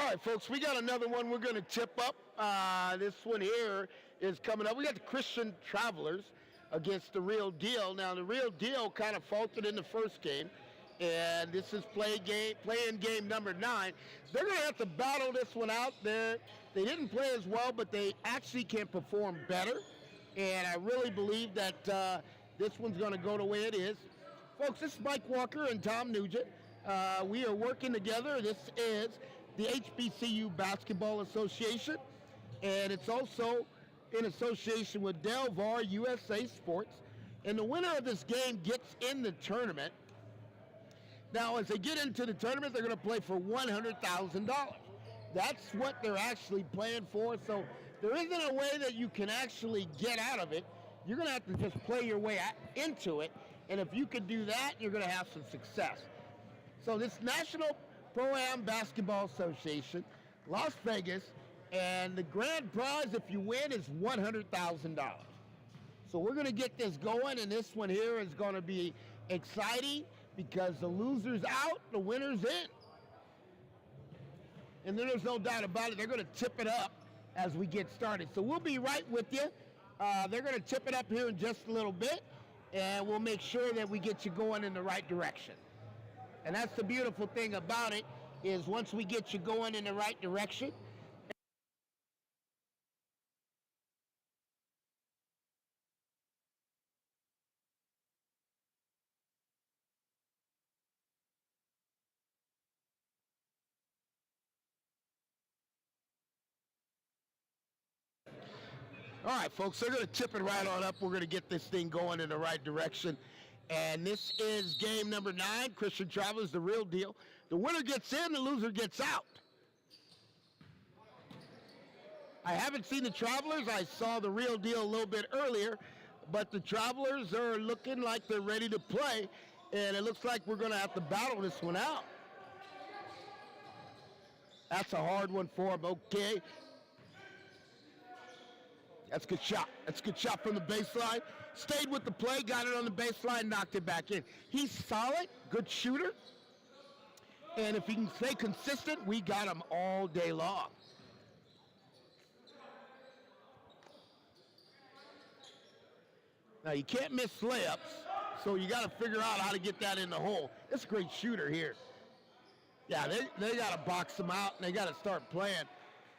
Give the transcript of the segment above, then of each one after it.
right, folks, we got another one we're going to tip up. This one here is coming up. We got the Christian Travelers against the Real Deal. Now, the Real Deal kind of faltered in the first game, and this is play-in game number 9. They're going to have to battle this one out. They didn't play as well, but they actually can perform better, and I really believe that this one's going to go the way it is. Folks, this is Mike Walker and Tom Nugent. We are working together. This is the HBCU Basketball Association, and it's also in association with Delaware USA Sports. And the winner of this game gets in the tournament. Now, as they get into the tournament, they're going to play for $100,000. That's what they're actually playing for. So there isn't a way that you can actually get out of it. You're going to have to just play your way into it. And if you can do that, you're going to have some success. So this National Pro-Am Basketball Association, Las Vegas, and the grand prize, if you win, is $100,000. So we're going to get this going, and this one here is going to be exciting because the loser's out, the winner's in. And then there's no doubt about it, they're going to tip it up as we get started. So we'll be right with you. They're going to tip it up here in just a little bit, and we'll make sure that we get you going in the right direction. And that's the beautiful thing about it, is once we get you going in the right direction, all right, folks, they're going to tip it right on up. We're going to get this thing going in the right direction. And this is game number 9, Christian Travelers, the Real Deal. The winner gets in, the loser gets out. I haven't seen the Travelers. I saw the Real Deal a little bit earlier, but the Travelers are looking like they're ready to play, and it looks like we're going to have to battle this one out. That's a hard one for them. Okay. That's a good shot. That's a good shot from the baseline. Stayed with the play, got it on the baseline, knocked it back in. He's solid, good shooter. And if he can stay consistent, we got him all day long. Now, you can't miss layups, so you got to figure out how to get that in the hole. It's a great shooter here. Yeah, they got to box him out, and they got to start playing.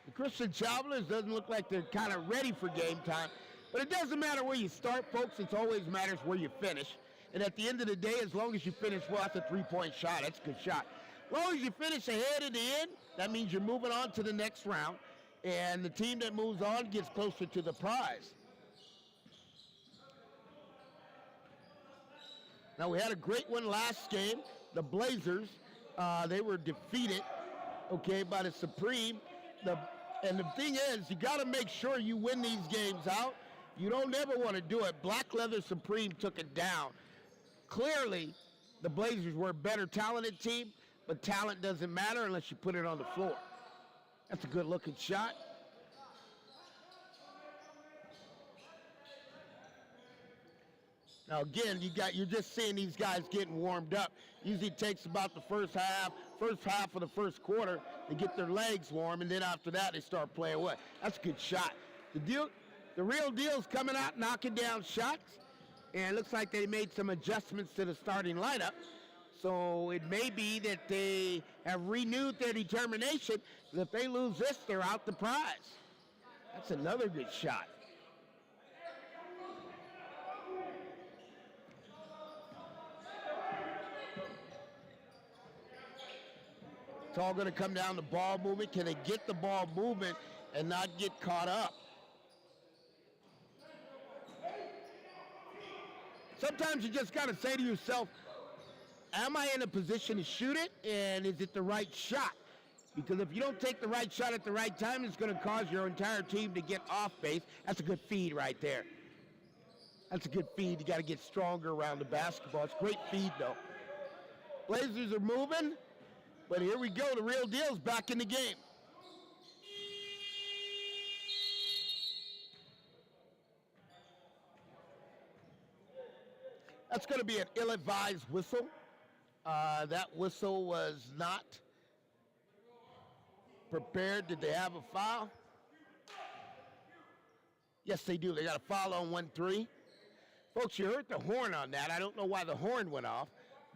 The Christian Travelers doesn't look like they're kind of ready for game time. But it doesn't matter where you start, folks. It always matters where you finish. And at the end of the day, as long as you finish well, that's a three-point shot. That's a good shot. As long as you finish ahead in the end, that means you're moving on to the next round. And the team that moves on gets closer to the prize. Now, we had a great one last game. The Blazers, they were defeated, by the Supreme. And the thing is, you got to make sure you win these games out. You don't ever want to do it. Black Leather Supreme took it down. Clearly, the Blazers were a better talented team, but talent doesn't matter unless you put it on the floor. That's a good-looking shot. Now, again, you're just seeing these guys getting warmed up. Usually it takes about the first half of the first quarter to get their legs warm, and then after that they start playing away. That's a good shot. The Real Deal's coming out knocking down shots, and it looks like they made some adjustments to the starting lineup. So it may be that they have renewed their determination that if they lose this, they're out the prize. That's another good shot. It's all going to come down to ball movement. Can they get the ball movement and not get caught up? Sometimes you just got to say to yourself, am I in a position to shoot it, and is it the right shot? Because if you don't take the right shot at the right time, it's going to cause your entire team to get off base. That's a good feed right there. That's a good feed. You got to get stronger around the basketball. It's a great feed, though. Blazers are moving. But here we go, the Real Deal's back in the game. That's going to be an ill-advised whistle. That whistle was not prepared. Did they have a foul? Yes, they do. They got a foul on 1-3. Folks, you heard the horn on that. I don't know why the horn went off,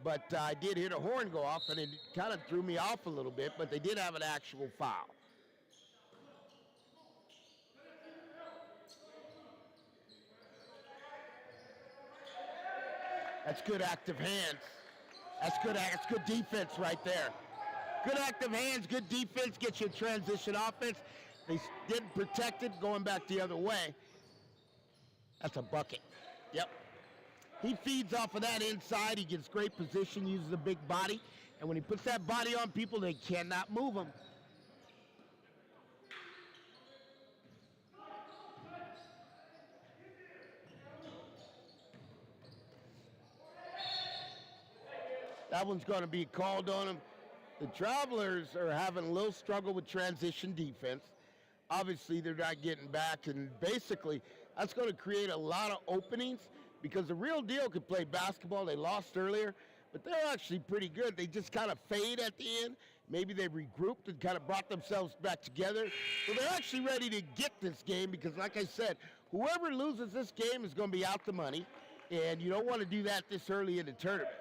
but I did hear the horn go off, and it kind of threw me off a little bit, but they did have an actual foul. That's good active hands. That's good defense right there. Good active hands, good defense, gets you transition offense. They didn't protect it, going back the other way. That's a bucket. Yep. He feeds off of that inside. He gets great position, uses a big body. And when he puts that body on people, they cannot move him. That one's going to be called on him. The Travelers are having a little struggle with transition defense. Obviously, they're not getting back, and basically, that's going to create a lot of openings because the Real Deal could play basketball. They lost earlier, but they're actually pretty good. They just kind of fade at the end. Maybe they regrouped and kind of brought themselves back together. So they're actually ready to get this game because, like I said, whoever loses this game is going to be out the money, and you don't want to do that this early in the tournament.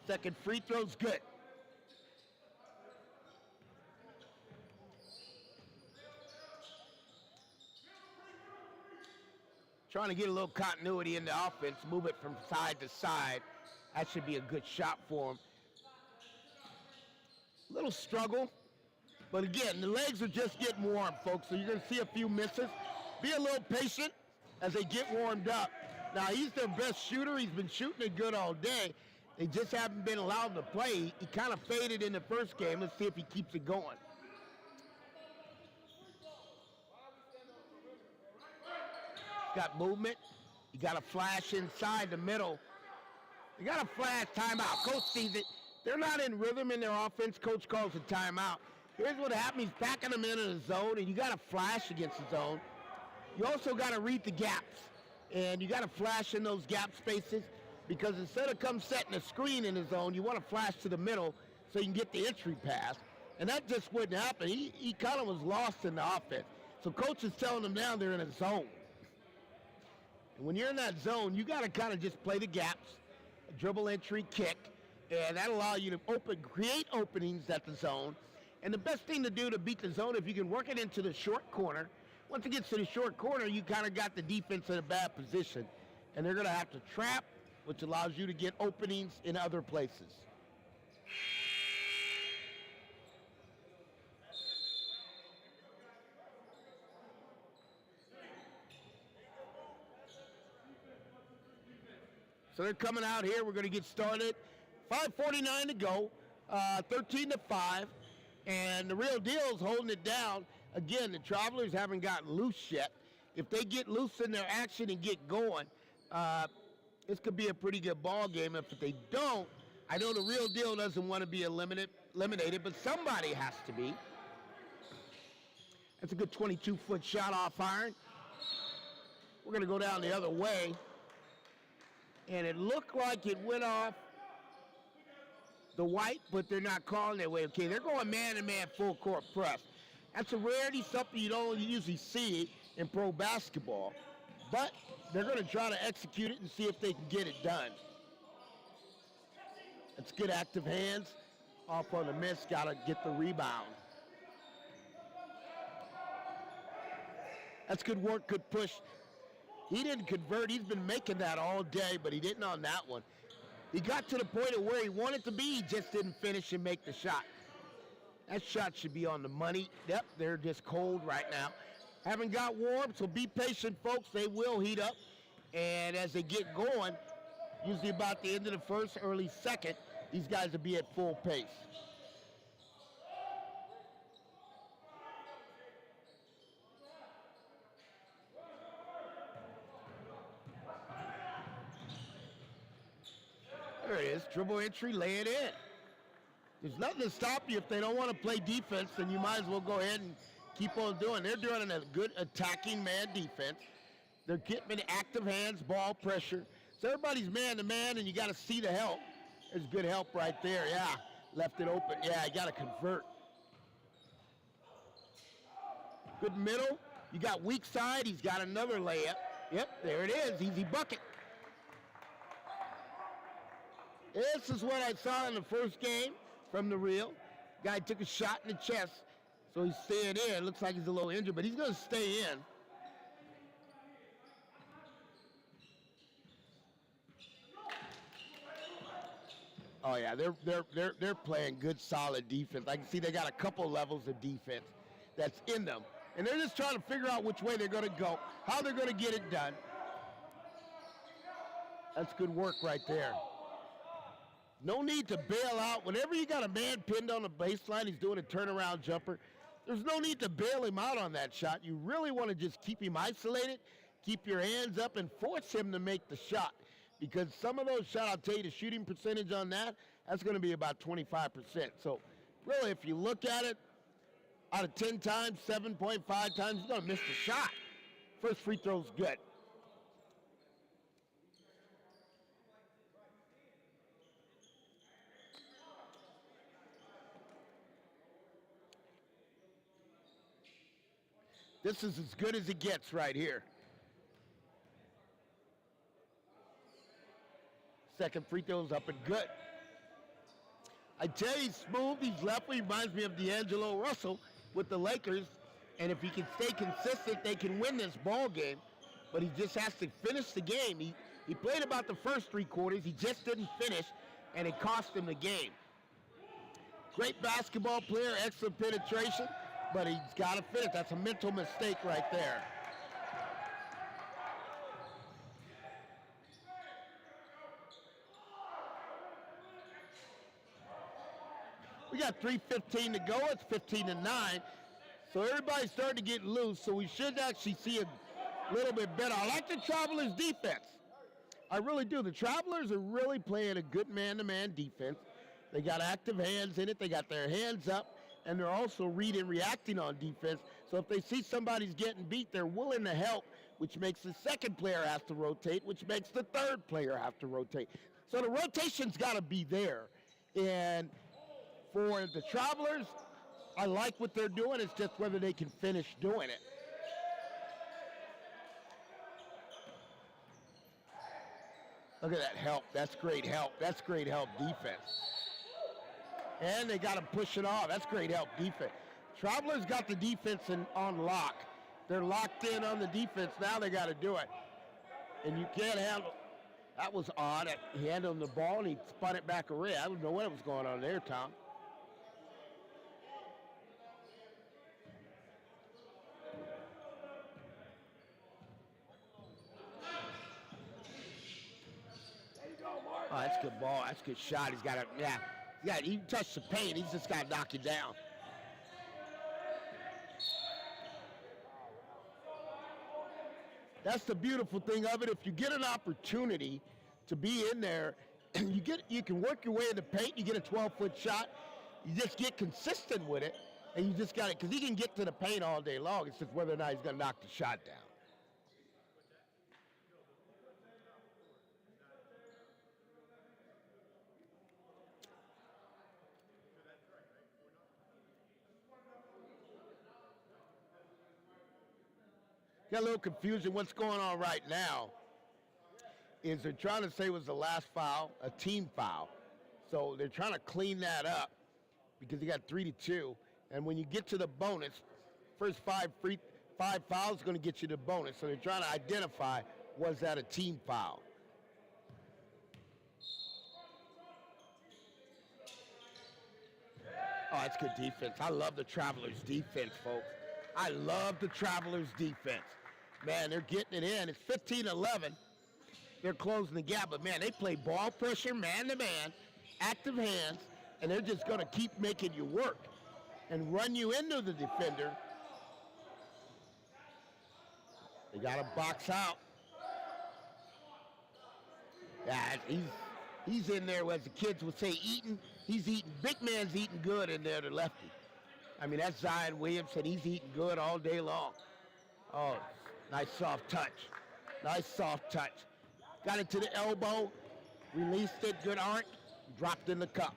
Second free throw's good. Trying to get a little continuity in the offense, move it from side to side. That should be a good shot for him. Little struggle, but again, the legs are just getting warm, folks, so you're going to see a few misses. Be a little patient as they get warmed up. Now, he's their best shooter. He's been shooting it good all day. They just haven't been allowed to play. He kind of faded in the first game. Let's see if he keeps it going. Got movement. You got a flash inside the middle. You got a flash timeout. Coach sees it. They're not in rhythm in their offense. Coach calls a timeout. Here's what happened. He's backing them into the zone, and you got a flash against the zone. You also got to read the gaps, and you got to flash in those gap spaces. Because instead of come setting a screen in the zone, you want to flash to the middle so you can get the entry pass. And that just wouldn't happen. He kind of was lost in the offense. So coach is telling them now they're in a zone. And when you're in that zone, you got to kind of just play the gaps, dribble entry, kick, and that'll allow you to create openings at the zone. And the best thing to do to beat the zone, if you can work it into the short corner, once it gets to the short corner, you kind of got the defense in a bad position. And they're going to have to trap, which allows you to get openings in other places. So they're coming out here. We're going to get started. 5:49 to go, 13-5, and the Real Deal's holding it down. Again, the Travelers haven't gotten loose yet. If they get loose in their action and get going, this could be a pretty good ball game. If they don't, I know the Real Deal doesn't want to be eliminated, but somebody has to be. That's a good 22-foot shot off iron. We're going to go down the other way. And it looked like it went off the white, but they're not calling that way. Okay, they're going man-to-man full court press. That's a rarity, something you don't usually see in pro basketball. But they're going to try to execute it and see if they can get it done. That's good active hands. Off on the miss, got to get the rebound. That's good work, good push. He didn't convert. He's been making that all day, but he didn't on that one. He got to the point of where he wanted to be. He just didn't finish and make the shot. That shot should be on the money. Yep, they're just cold right now. Haven't got warm, so be patient, folks. They will heat up. And as they get going, usually about the end of the first, early second, these guys will be at full pace. There it is, dribble entry, lay it in. There's nothing to stop you if they don't want to play defense, then you might as well go ahead and keep on doing. They're doing a good attacking man defense. They're getting active hands, ball pressure. So everybody's man-to-man, and you got to see the help. There's good help right there, yeah. Left it open, yeah, you got to convert. Good middle. You got weak side. He's got another layup. Yep, there it is. Easy bucket. This is what I saw in the first game from the Real. Guy took a shot in the chest, so he's staying in. Looks like he's a little injured, but he's going to stay in. Oh yeah, they're playing good, solid defense. I can see they got a couple levels of defense that's in them. And they're just trying to figure out which way they're going to go, how they're going to get it done. That's good work right there. No need to bail out. Whenever you got a man pinned on the baseline, he's doing a turnaround jumper, there's no need to bail him out on that shot. You really want to just keep him isolated, keep your hands up, and force him to make the shot. Because some of those shots, I'll tell you, the shooting percentage on that's going to be about 25%. So really, if you look at it, out of 10 times, 7.5 times, he's going to miss the shot. First free throw's good. This is as good as it gets right here. Second free throw's up and good. I tell you, he's smooth. He's lefty. Reminds me of D'Angelo Russell with the Lakers. And if he can stay consistent, they can win this ball game. But he just has to finish the game. He played about the first 3 quarters. He just didn't finish, and it cost him the game. Great basketball player, excellent penetration, but he's got to finish. That's a mental mistake right there. We got 3:15 to go. It's 15-9. So everybody's starting to get loose, so we should actually see a little bit better. I like the Travelers' defense. I really do. The Travelers are really playing a good man-to-man defense. They got active hands in it. They got their hands up, and they're also reading, reacting on defense. So if they see somebody's getting beat, they're willing to help, which makes the second player have to rotate, which makes the third player have to rotate. So the rotation's got to be there. And for the Travelers, I like what they're doing. It's just whether they can finish doing it. Look at that help. That's great help. That's great help defense. And they got to push it off. That's great help defense. Travelers got the defense on lock. They're locked in on the defense. Now they got to do it. And you can't handle. That was odd. He handled the ball and he spun it back around. I don't know what was going on there, Tom. Oh, that's a good ball. That's a good shot. He's got to, yeah, he touched the paint. He's just got to knock it down. That's the beautiful thing of it. If you get an opportunity to be in there, you can work your way in the paint. You get a 12-foot shot. You just get consistent with it, and you just got it. Because he can get to the paint all day long. It's just whether or not he's going to knock the shot down. Got a little confusion. What's going on right now is they're trying to say it was the last foul, a team foul. So they're trying to clean that up because you got 3-2. And when you get to the bonus, first five fouls is going to get you the bonus. So they're trying to identify, was that a team foul? Oh, that's good defense. I love the Travelers' defense, folks. I love the Travelers' defense. Man, they're getting it in. It's 15-11. They're closing the gap. But, man, they play ball pressure, man-to-man, active hands, and they're just going to keep making you work and run you into the defender. They got to box out. Yeah, he's in there, as the kids would say, eating. He's eating. Big man's eating good in there, the lefty. I mean, that's Zion Williamson. He's eating good all day long. Oh, nice soft touch. Nice soft touch. got it to the elbow, released it, good arc, dropped in the cup.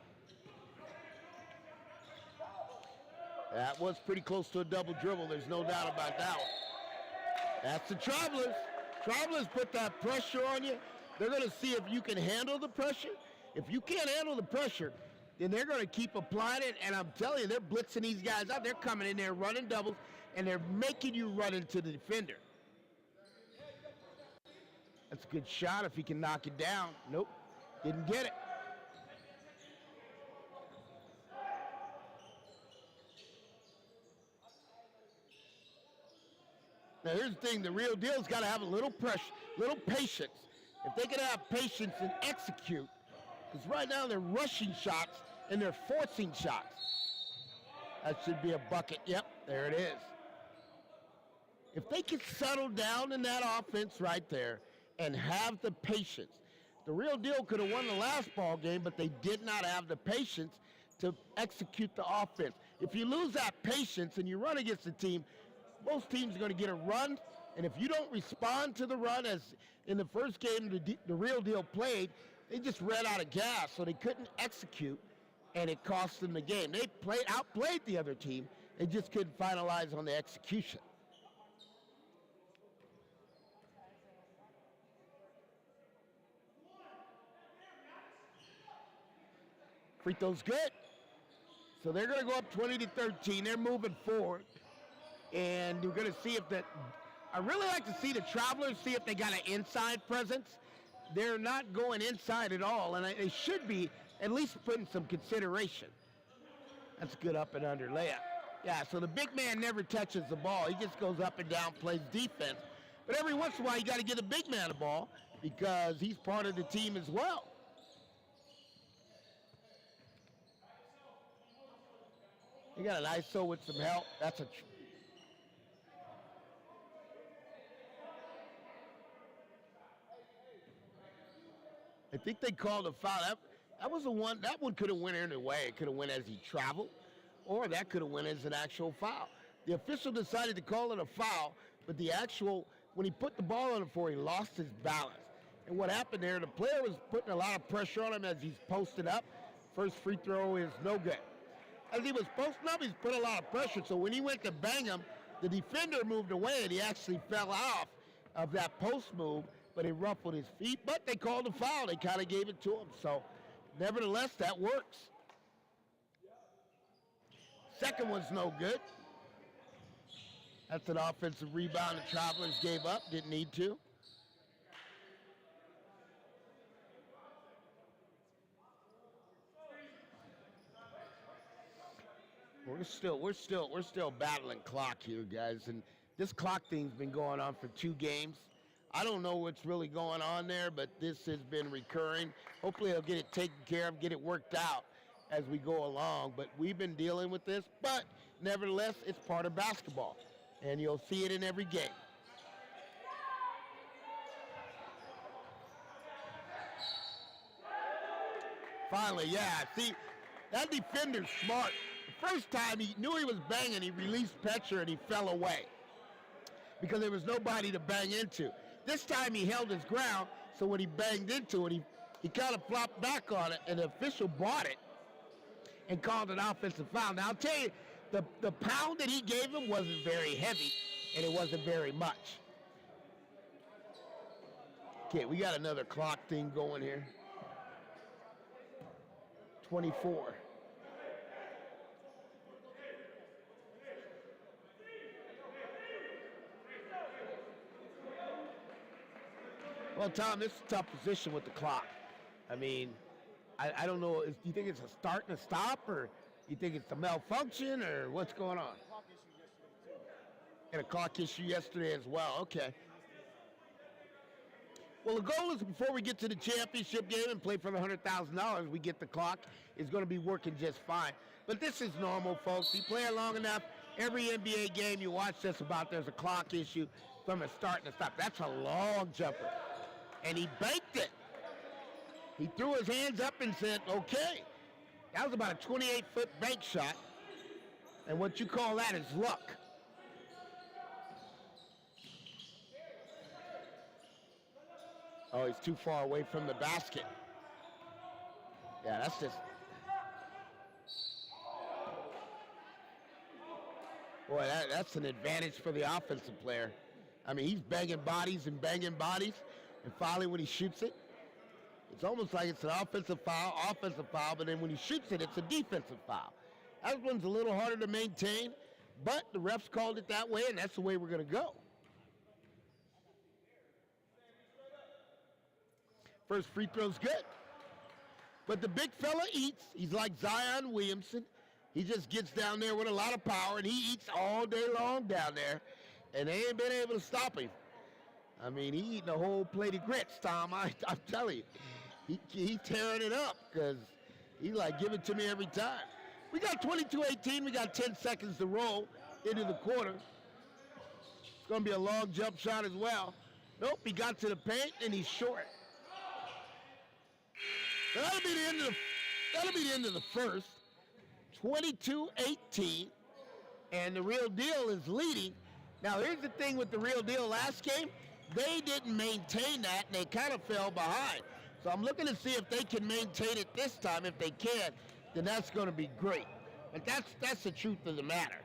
That was pretty close to a double dribble. There's no doubt about that one. That's the Travelers. Travelers put that pressure on you. They're going to see if you can handle the pressure. If you can't handle the pressure, then they're going to keep applying it. And I'm telling you, they're blitzing these guys out. They're coming in there running doubles, and they're making you run into the defender. That's a good shot if he can knock it down. Nope, didn't get it. Now here's the thing, the real deal's got to have a little pressure, little patience. If they can have patience and execute, because right now they're rushing shots and they're forcing shots. That should be a bucket. Yep, there it is. If they can settle down in that offense right there and have the patience, the real deal could have won the last ball game, but they did not have the patience to execute the offense. If you lose that patience and you run against a team, most teams are going to get a run, and if you don't respond to the run, as in the first game the real deal played, they just ran out of gas, so they couldn't execute, and it cost them the game. They outplayed the other team, and just couldn't finalize on the execution. Free throw's good. So they're going to go up 20-13. They're moving forward. And we're going to see if that, I really like to see the Travelers, see if they got an inside presence. They're not going inside at all, and they should be at least putting some consideration. That's good up and under layup. Yeah, so the big man never touches the ball. He just goes up and down, plays defense. But every once in a while, you got to give the big man the ball because he's part of the team as well. You got an ISO with some help. That's a I think they called a foul. That was the one. That one could have went either way. It could have went as he traveled, or that could have went as an actual foul. The official decided to call it a foul, but the actual, when he put the ball on the floor, he lost his balance. And what happened there, the player was putting a lot of pressure on him as he's posted up. First free throw is no good. As he was posting up, he's put a lot of pressure. So when he went to bang him, the defender moved away, and he actually fell off of that post move, but he ruffled his feet. But they called a foul. They kind of gave it to him. So nevertheless, that works. Second one's no good. That's an offensive rebound the Travelers gave up. Didn't need to. We're still battling clock here, guys. And this clock thing's been going on for 2 games. I don't know what's really going on there, but this has been recurring. Hopefully they'll get it taken care of, get it worked out as we go along. But we've been dealing with this. But nevertheless, it's part of basketball. And you'll see it in every game. Finally, yeah. See, that defender's smart. The first time he knew he was banging, he released pressure and he fell away because there was nobody to bang into. This time he held his ground, so when he banged into it, he kind of flopped back on it, and the official bought it and called an offensive foul. Now, I'll tell you, the pound that he gave him wasn't very heavy, and it wasn't very much. Okay, we got another clock thing going here. 24. Well, Tom, this is a tough position with the clock. I mean, I don't know. Do you think it's a start and a stop, or you think it's a malfunction, or what's going on? And a clock issue yesterday as well. Okay. Well, the goal is before we get to the championship game and play for the $100,000, we get the clock. It's going to be working just fine. But this is normal, folks. You play it long enough, every NBA game you watch just about there's a clock issue from a start and a stop. That's a long jumper. And he banked it. He threw his hands up and said, okay. That was about a 28-foot bank shot. And what you call that is luck. Oh, he's too far away from the basket. Yeah, that's just... Boy, that's an advantage for the offensive player. I mean, he's banging bodies, and finally when he shoots it, it's almost like it's an offensive foul, but then when he shoots it, it's a defensive foul. That one's a little harder to maintain, but the refs called it that way, and that's the way we're going to go. First free throw's good. But the big fella eats. He's like Zion Williamson. He just gets down there with a lot of power, and he eats all day long down there, and they ain't been able to stop him. I mean, he eating a whole plate of grits, Tom. I'm telling you. He tearing it up because he's like, give it to me every time. We got 22-18. We got 10 seconds to roll into the quarter. It's going to be a long jump shot as well. Nope, he got to the paint, and he's short. That'll be the end of the first. 22-18, and the Real Deal is leading. Now, here's the thing with the Real Deal last game. They didn't maintain that, and they kind of fell behind. So I'm looking to see if they can maintain it this time. If they can, then that's going to be great. But that's the truth of the matter.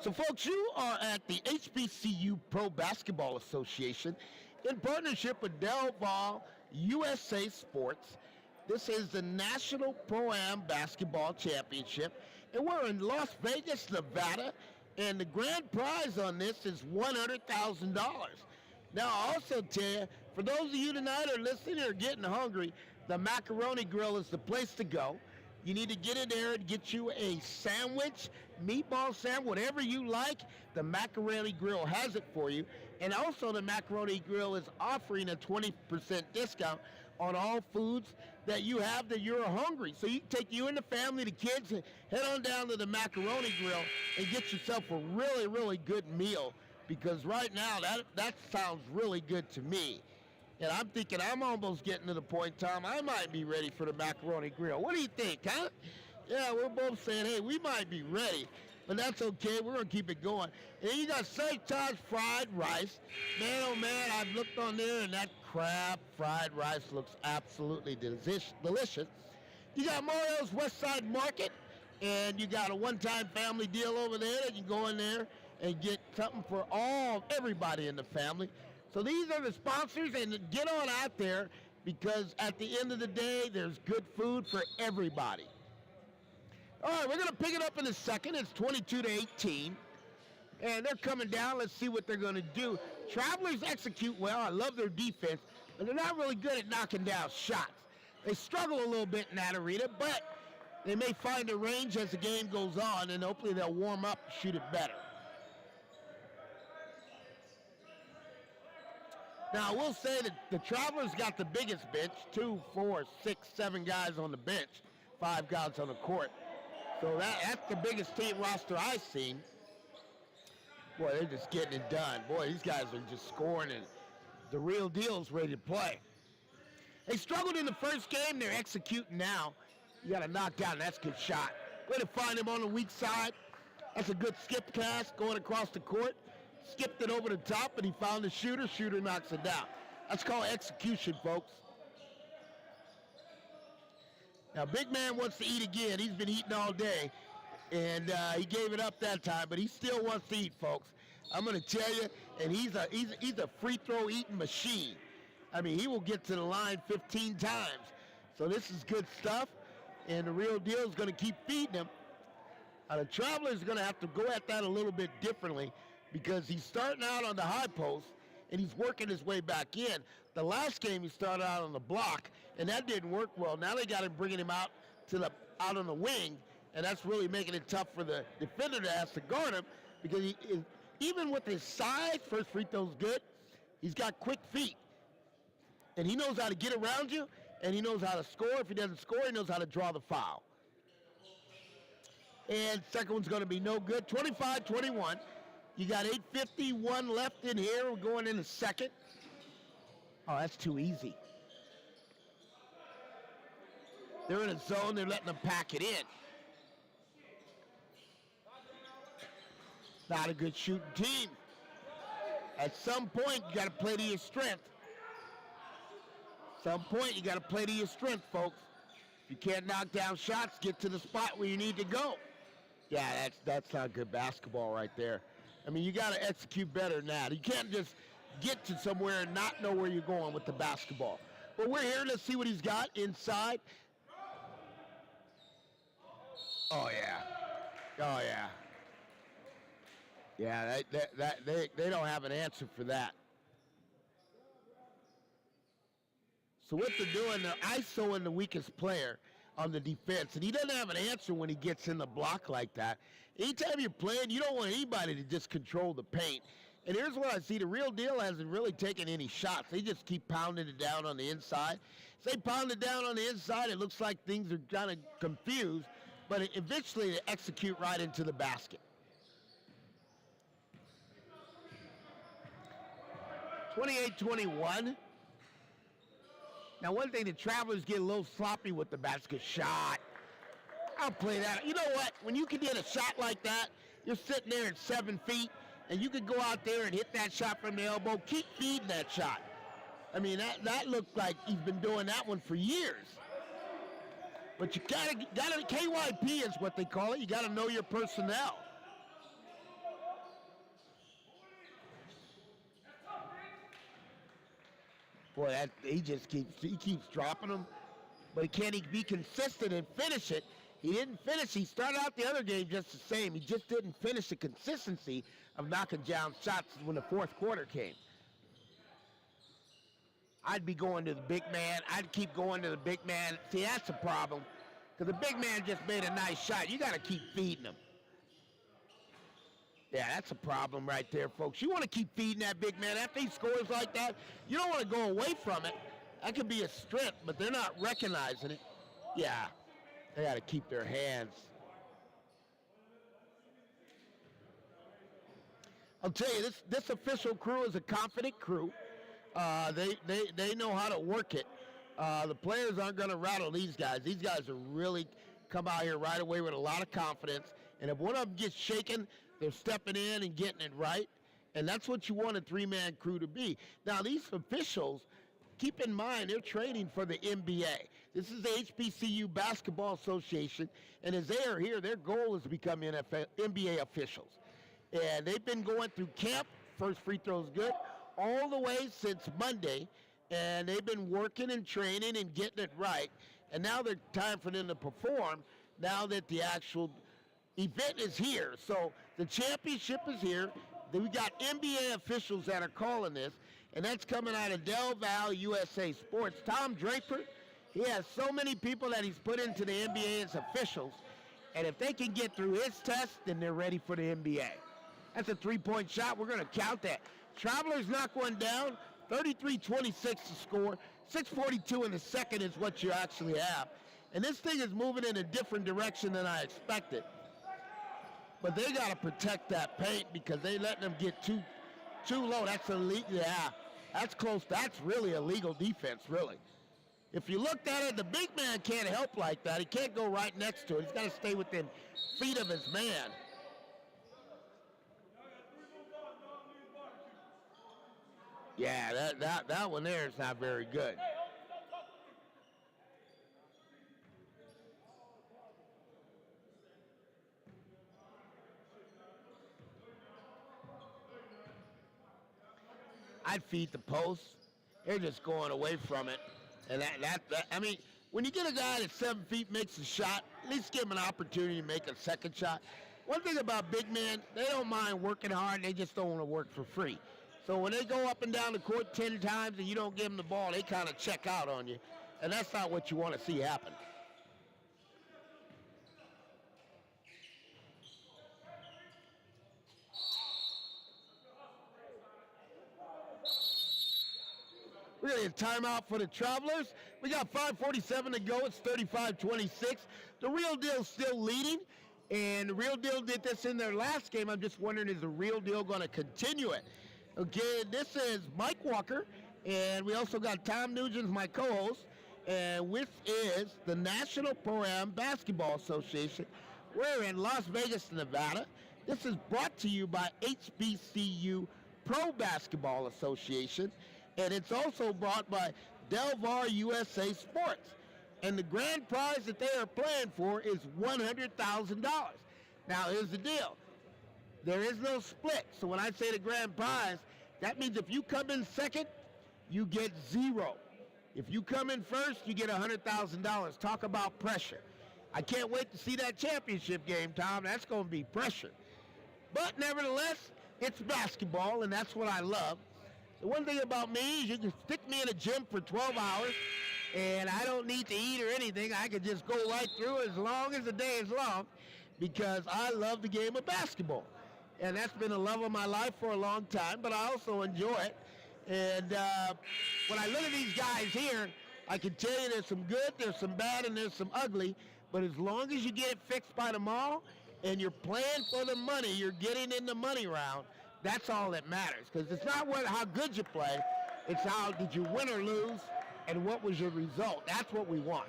So, folks, you are at the HBCU Pro Basketball Association in partnership with Delaware USA Sports. This is the National Pro-Am Basketball Championship, and we're in Las Vegas, Nevada, and the grand prize on this is $100,000. Now, I'll also tell you, for those of you tonight who are listening or getting hungry, the Macaroni Grill is the place to go. You need to get in there and get you a sandwich, meatball sandwich, whatever you like. The Macaroni Grill has it for you. And also the Macaroni Grill is offering a 20% discount on all foods that you have that you're hungry. So you can take you and the family, the kids, and head on down to the Macaroni Grill and get yourself a really, really good meal. Because right now, that sounds really good to me. And I'm thinking I'm almost getting to the point, Tom, I might be ready for the Macaroni Grill. What do you think, huh? Yeah, we're both saying, hey, we might be ready. But that's okay. We're going to keep it going. And then you got St. Todd's fried rice. Man, oh, man, I've looked on there, and that crab fried rice looks absolutely delicious. You got Mario's West Side Market, and you got a one-time family deal over there that you can go in there and get something for everybody in the family. So these are the sponsors, and get on out there because at the end of the day, there's good food for everybody. All right, we're going to pick it up in a second. It's 22-18, and they're coming down. Let's see what they're going to do. Travelers execute well. I love their defense, but they're not really good at knocking down shots. They struggle a little bit in that arena, but they may find a range as the game goes on, and hopefully they'll warm up and shoot it better. Now, I will say that the Travelers got the biggest bench, 2, 4, 6, 7 guys on the bench, 5 guys on the court. So that's the biggest team roster I've seen. Boy, they're just getting it done. Boy, these guys are just scoring, and the Real Deal's ready to play. They struggled in the first game. They're executing now. You got to knock down. That's a good shot. Way to find him on the weak side. That's a good skip pass going across the court. Skipped it over the top, and he found the shooter. Shooter knocks it down. That's called execution, folks. Now, big man wants to eat again. He's been eating all day, and he gave it up that time, but he still wants to eat, folks. I'm going to tell you, and he's a free throw eating machine. I mean, he will get to the line 15 times. So this is good stuff, and the Real Deal is going to keep feeding him. The Traveler is going to have to go at that a little bit differently, because he's starting out on the high post, and he's working his way back in. The last game he started out on the block, and that didn't work well. Now they got him bringing him out on the wing, and that's really making it tough for the defender to have to guard him, because even with his size, first free throw's good, he's got quick feet. And he knows how to get around you, and he knows how to score. If he doesn't score, he knows how to draw the foul. And second one's going to be no good, 25-21. You got 8:51 left in here. We're going in the second. Oh, that's too easy. They're in a zone. They're letting them pack it in. Not a good shooting team. At some point, you got to play to your strength. Some point, you got to play to your strength, folks. If you can't knock down shots, get to the spot where you need to go. Yeah, that's not good basketball right there. I mean, you got to execute better than that. You can't just get to somewhere and not know where you're going with the basketball. But we're here. Let's see what he's got inside. Oh, yeah. Oh, yeah. Yeah, they don't have an answer for that. So what they're doing, they're ISOing the weakest player on the defense, and he doesn't have an answer when he gets in the block like that. Anytime you're playing, you don't want anybody to just control the paint. And here's what I see. The real deal hasn't really taken any shots. They just keep pounding it down on the inside. If they pound it down on the inside, it looks like things are kind of confused, but eventually they execute right into the basket. 28-21. Now, one thing, the Travelers get a little sloppy with the basket shot. I'll play that. You know what? When you can hit a shot like that, you're sitting there at 7 feet, and you could go out there and hit that shot from the elbow. Keep feeding that shot. I mean, that looked like he's been doing that one for years. But you gotta KYP is what they call it. You gotta know your personnel. Boy, he keeps dropping them, but can he be consistent and finish it? He didn't finish. He started out the other game just the same. He just didn't finish the consistency of knocking down shots when the fourth quarter came. I'd be going to the big man. I'd keep going to the big man. See, that's a problem, because the big man just made a nice shot. You got to keep feeding him. Yeah, that's a problem right there, folks. You want to keep feeding that big man. After he scores like that, you don't want to go away from it. That could be a strip, but they're not recognizing it. Yeah, they got to keep their hands. I'll tell you, this official crew is a confident crew. They know how to work it. The players aren't going to rattle these guys. These guys are really come out here right away with a lot of confidence. And if one of them gets shaken, they're stepping in and getting it right, and that's what you want a three-man crew to be. Now, these officials, keep in mind, they're training for the NBA. This is the HBCU Basketball Association, and as they are here, their goal is to become NBA officials. And they've been going through camp, first free throw is good, all the way since Monday, and they've been working and training and getting it right. And now they're time for them to perform now that the actual event is here. So the championship is here. Then we got NBA officials that are calling this, and that's coming out of Delaware, USA Sports. Tom Draper, he has so many people that he's put into the NBA as officials, and if they can get through his test, then they're ready for the NBA. That's a three-point shot. We're going to count that. Travelers knock one down, 33-26 to score. 6:42 in the second is what you actually have. And this thing is moving in a different direction than I expected. But they got to protect that paint because they letting them get too low. That's illegal. Yeah, that's close. That's really illegal defense, really. If you looked at it, the big man can't help like that. He can't go right next to it. He's got to stay within feet of his man. Yeah, that one there is not very good. I'd feed the post. They're just going away from it. And I mean, when you get a guy that's 7 feet makes a shot, at least give him an opportunity to make a second shot. One thing about big men, they don't mind working hard. They just don't want to work for free. So when they go up and down the court 10 times and you don't give them the ball, they kind of check out on you. And that's not what you want to see happen. We're going to get a timeout for the Travelers. We got 5:47 to go. It's 35-26. The Real Deal's still leading, and the Real Deal did this in their last game. I'm just wondering, is the Real Deal going to continue it? Okay, this is Mike Walker, and we also got Tom Nugent, my co-host, and which is the National Pro-Am Basketball Association. We're in Las Vegas, Nevada. This is brought to you by HBCU Pro Basketball Association, and it's also brought by Delaware USA Sports. And the grand prize that they are playing for is $100,000. Now, here's the deal. There is no split. So when I say the grand prize, that means if you come in second, you get zero. If you come in first, you get $100,000. Talk about pressure. I can't wait to see that championship game, Tom. That's going to be pressure. But nevertheless, it's basketball, and that's what I love. The one thing about me is you can stick me in a gym for 12 hours, and I don't need to eat or anything. I can just go right through as long as the day is long because I love the game of basketball. And that's been a love of my life for a long time, but I also enjoy it. And when I look at these guys here, I can tell you there's some good, there's some bad, and there's some ugly. But as long as you get it fixed by tomorrow and you're playing for the money, you're getting in the money round, that's all that matters. Because it's not how good you play, it's how did you win or lose and what was your result. That's what we want.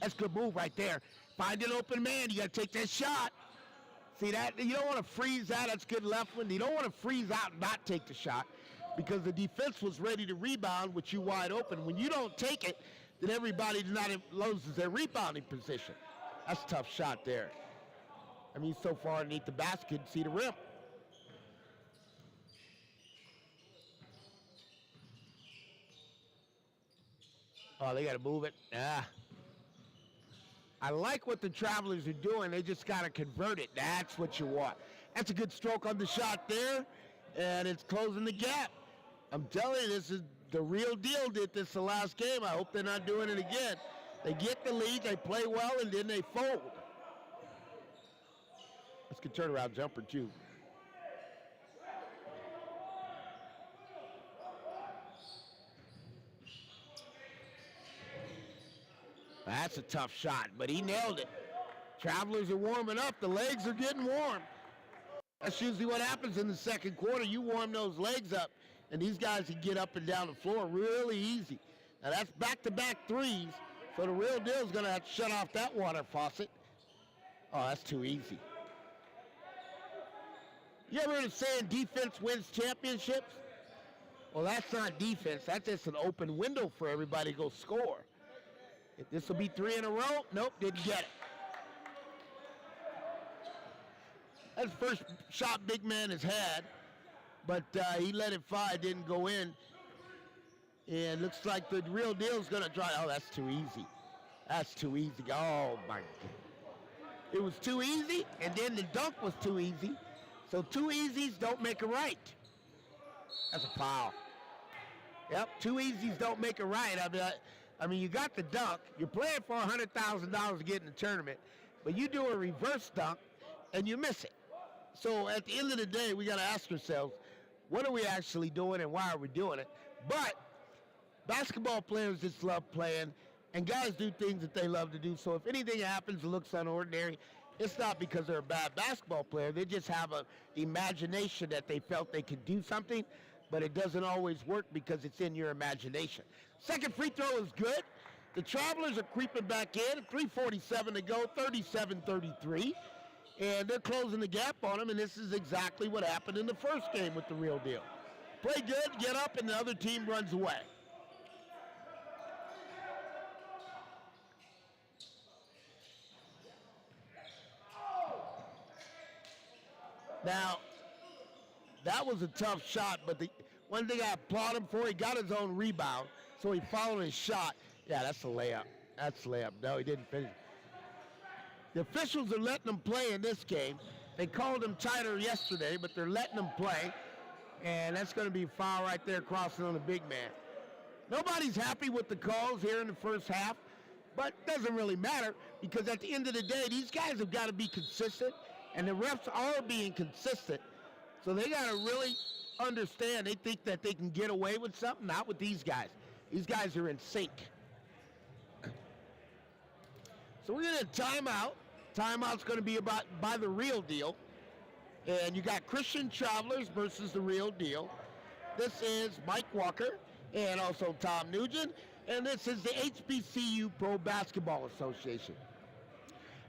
That's a good move right there. Find an open man, you got to take that shot. See that? You don't want to freeze out. That's good left one. You don't want to freeze out and not take the shot because the defense was ready to rebound with you wide open. When you don't take it, then everybody loses their rebounding position. That's a tough shot there. I mean, so far underneath the basket, see the rim. Oh, they got to move it. I like what the Travelers are doing. They just got to convert it. That's what you want. That's a good stroke on the shot there, and it's closing the gap. I'm telling you, this is the real deal. Did this the last game. I hope they're not doing it again. They get the lead, they play well, and then they fold. That's a good turnaround jumper, too. That's a tough shot, but he nailed it. Travelers are warming up. The legs are getting warm. That's usually what happens in the second quarter. You warm those legs up, and these guys can get up and down the floor really easy. Now, that's back-to-back threes, so the real deal is going to have to shut off that water faucet. Oh, that's too easy. You ever heard of saying defense wins championships? Well, that's not defense. That's just an open window for everybody to go score. If this will be 3 in a row. Nope, didn't get it. That's the first shot big man has had, but he let it fly, didn't go in. And looks like the real deal is going to try. Oh, that's too easy. That's too easy. Oh, my God. It was too easy, and then the dunk was too easy. So 2 easies don't make a right. That's a foul. Yep, 2 easies don't make a right. I mean, you got the dunk. You're playing for $100,000 to get in the tournament, but you do a reverse dunk, and you miss it. So at the end of the day, we got to ask ourselves, what are we actually doing and why are we doing it? But basketball players just love playing, and guys do things that they love to do. So if anything happens that looks unordinary, it's not because they're a bad basketball player. They just have an imagination that they felt they could do something, but it doesn't always work because it's in your imagination. Second free throw is good. The Travelers are creeping back in. 3:47 to go, 37-33. And they're closing the gap on them, and this is exactly what happened in the first game with the real deal. Play good, get up, and the other team runs away. Now, that was a tough shot, but the one thing I applaud him for, he got his own rebound, so he followed his shot. Yeah, that's a layup. That's a layup. No, he didn't finish. The officials are letting them play in this game. They called them tighter yesterday, but they're letting them play, and that's going to be a foul right there crossing on the big man. Nobody's happy with the calls here in the first half, but it doesn't really matter because at the end of the day, these guys have got to be consistent, and the refs are being consistent. So they got to really understand. They think that they can get away with something. Not with these guys. These guys are in sync. So we're going to timeout. Timeout's going to be by the real deal. And you got Christian Travelers versus the real deal. This is Mike Walker and also Tom Nugent. And this is the HBCU Pro Basketball Association.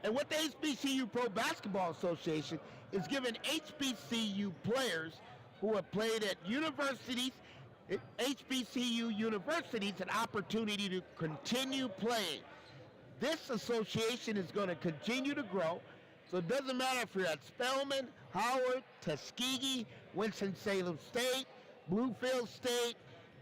And what the HBCU Pro Basketball Association is giving HBCU players who have played at universities, HBCU universities, an opportunity to continue playing. This association is going to continue to grow, so it doesn't matter if you're at Spelman, Howard, Tuskegee, Winston-Salem State, Bluefield State,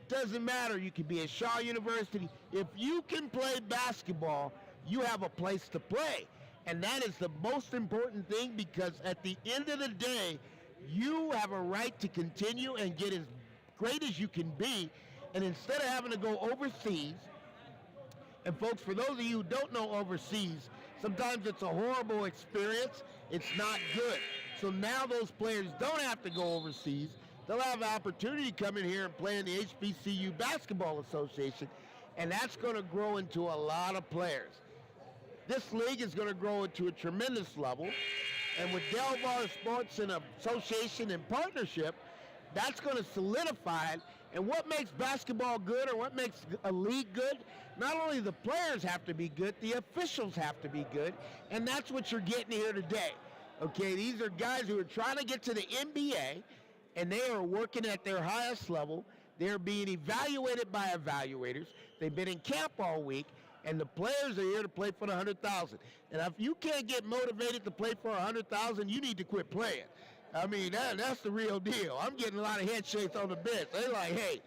doesn't matter. You can be at Shaw University. If you can play basketball, you have a place to play. And that is the most important thing, because at the end of the day, you have a right to continue and get as great as you can be. And instead of having to go overseas, and folks, for those of you who don't know overseas, sometimes it's a horrible experience. It's not good. So now those players don't have to go overseas. They'll have an opportunity to come in here and play in the HBCU Basketball Association, and that's going to grow into a lot of players. This league is going to grow into a tremendous level, and with Delaware Sports and Association in partnership, that's going to solidify it. And what makes basketball good, or what makes a league good, not only the players have to be good, the officials have to be good, and that's what you're getting here today. Okay, these are guys who are trying to get to the NBA, and they are working at their highest level. They're being evaluated by evaluators. They've been in camp all week, and the players are here to play for the $100,000. And if you can't get motivated to play for $100,000, you need to quit playing. I mean, that's the real deal. I'm getting a lot of head shakes on the bench. They're like, hey,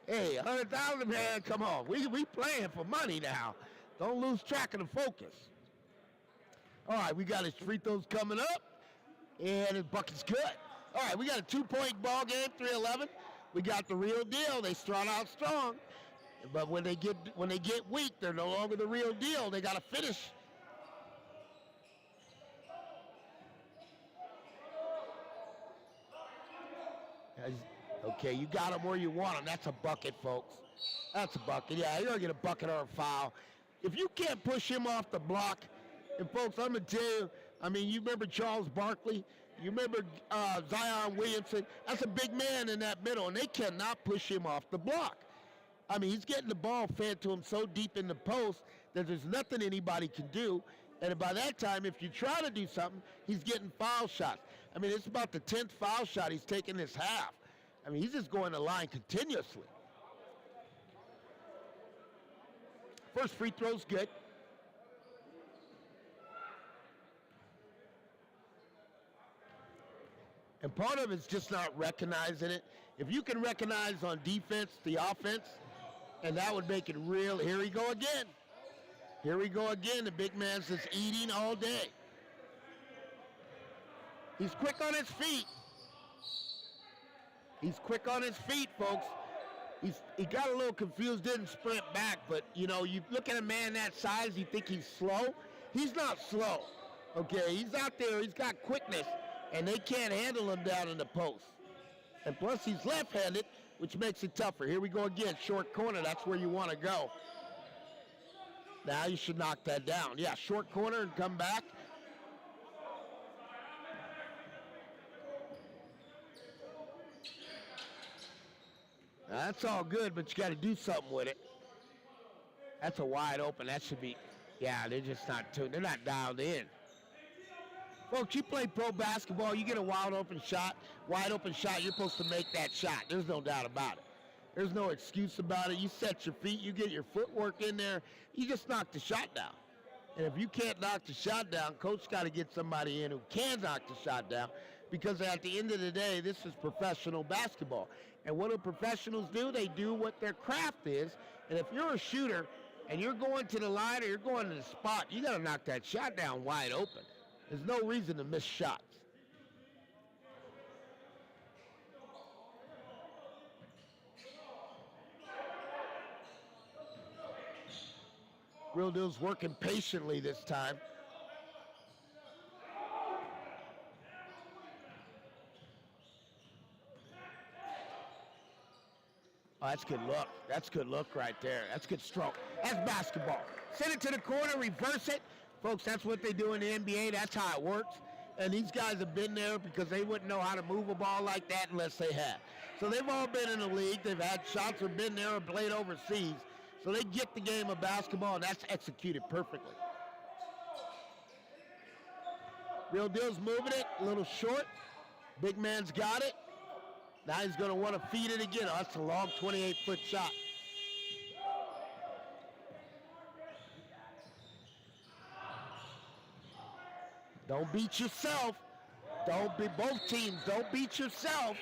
$100,000, man, come on. We playing for money now. Don't lose track of the focus. All right, we got his free throws coming up, and his bucket's good. All right, we got a 2-point ball game, 3-11. We got the real deal. They start out strong, but when they get weak, they're no longer the real deal. They got to finish. Okay, you got them where you want them. That's a bucket, folks. That's a bucket. Yeah, you're going to get a bucket or a foul. If you can't push him off the block, and folks, I'm going to tell you, I mean, you remember Charles Barkley? You remember Zion Williamson? That's a big man in that middle, and they cannot push him off the block. I mean, he's getting the ball fed to him so deep in the post that there's nothing anybody can do. And by that time, if you try to do something, he's getting foul shots. I mean, it's about the 10th foul shot he's taken this half. I mean, he's just going to line continuously. First free throw's good. And part of it's just not recognizing it. If you can recognize on defense the offense, and that would make it real. Here we go again. Here we go again. The big man's just eating all day. He's quick on his feet. He's quick on his feet, folks. He got a little confused, didn't sprint back, but, you know, you look at a man that size, you think he's slow. He's not slow, okay? He's out there. He's got quickness, and they can't handle him down in the post. And plus, he's left-handed, which makes it tougher. Here we go again, short corner. That's where you want to go. Now you should knock that down. Yeah, short corner and come back. That's all good, but you got to do something with it. That's a wide open. That should be, yeah, they're just not tuned. They're not dialed in. Folks, you play pro basketball, you get a wide open shot, you're supposed to make that shot. There's no doubt about it. There's no excuse about it. You set your feet, you get your footwork in there, you just knock the shot down. And if you can't knock the shot down, coach got to get somebody in who can knock the shot down, because at the end of the day, this is professional basketball. And what do professionals do? They do what their craft is. And if you're a shooter and you're going to the line or you're going to the spot, you got to knock that shot down wide open. There's no reason to miss shots. Real deal's working patiently this time. Oh, that's good look. That's good look right there. That's good stroke. That's basketball. Send it to the corner, reverse it. Folks, that's what they do in the NBA. That's how it works. And these guys have been there because they wouldn't know how to move a ball like that unless they had. So they've all been in the league. They've had shots or been there or played overseas. So they get the game of basketball, and that's executed perfectly. Real Deal's moving it, a little short. Big man's got it. Now he's going to want to feed it again. Oh, that's a long 28-foot shot. Don't beat yourself. Don't be, both teams, don't beat yourself.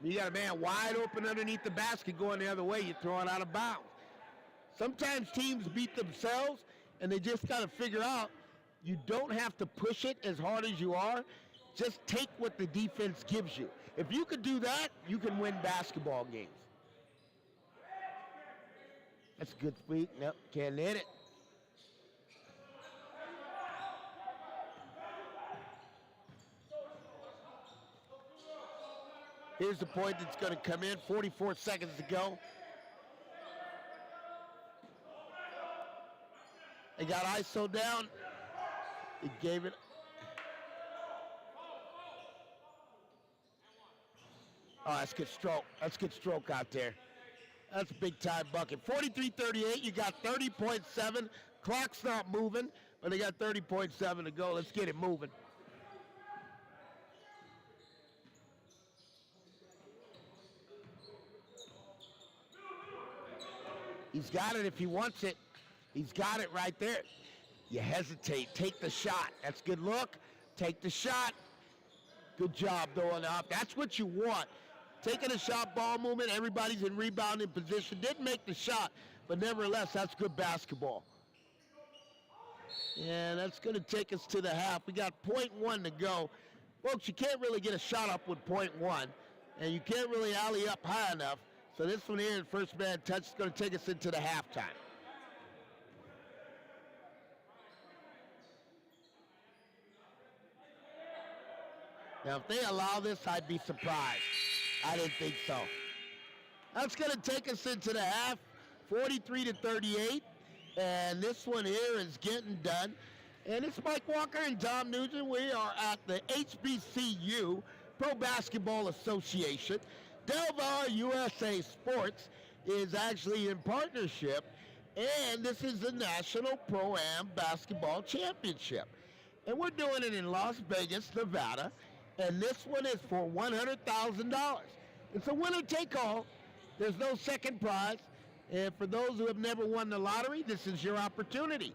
You got a man wide open underneath the basket going the other way, you throw it out of bounds. Sometimes teams beat themselves, and they just got to figure out you don't have to push it as hard as you are. Just take what the defense gives you. If you could do that, you can win basketball games. That's a good sweep. Nope, can't hit it. Here's the point that's going to come in, 44 seconds to go. They got ISO down. He gave it. Oh, that's good stroke. That's good stroke out there. That's a big time bucket. 43-38, you got 30.7. Clock's not moving, but they got 30.7 to go. Let's get it moving. He's got it if he wants it. He's got it right there. You hesitate. Take the shot. That's a good look. Take the shot. Good job throwing up. That's what you want. Taking a shot, ball movement. Everybody's in rebounding position. Didn't make the shot, but nevertheless, that's good basketball. And that's going to take us to the half. We got 0.1 to go. Folks, you can't really get a shot up with 0.1, and you can't really alley up high enough. So this one here, first man touch, is going to take us into the halftime. Now, if they allow this, I'd be surprised. I didn't think so. That's going to take us into the half, 43-38. And this one here is getting done. And it's Mike Walker and Tom Nugent. We are at the HBCU, Pro Basketball Association. Delaware USA Sports is actually in partnership, and this is the National Pro-Am Basketball Championship. And we're doing it in Las Vegas, Nevada, and this one is for $100,000. It's a winner-take-all. There's no second prize. And for those who have never won the lottery, this is your opportunity.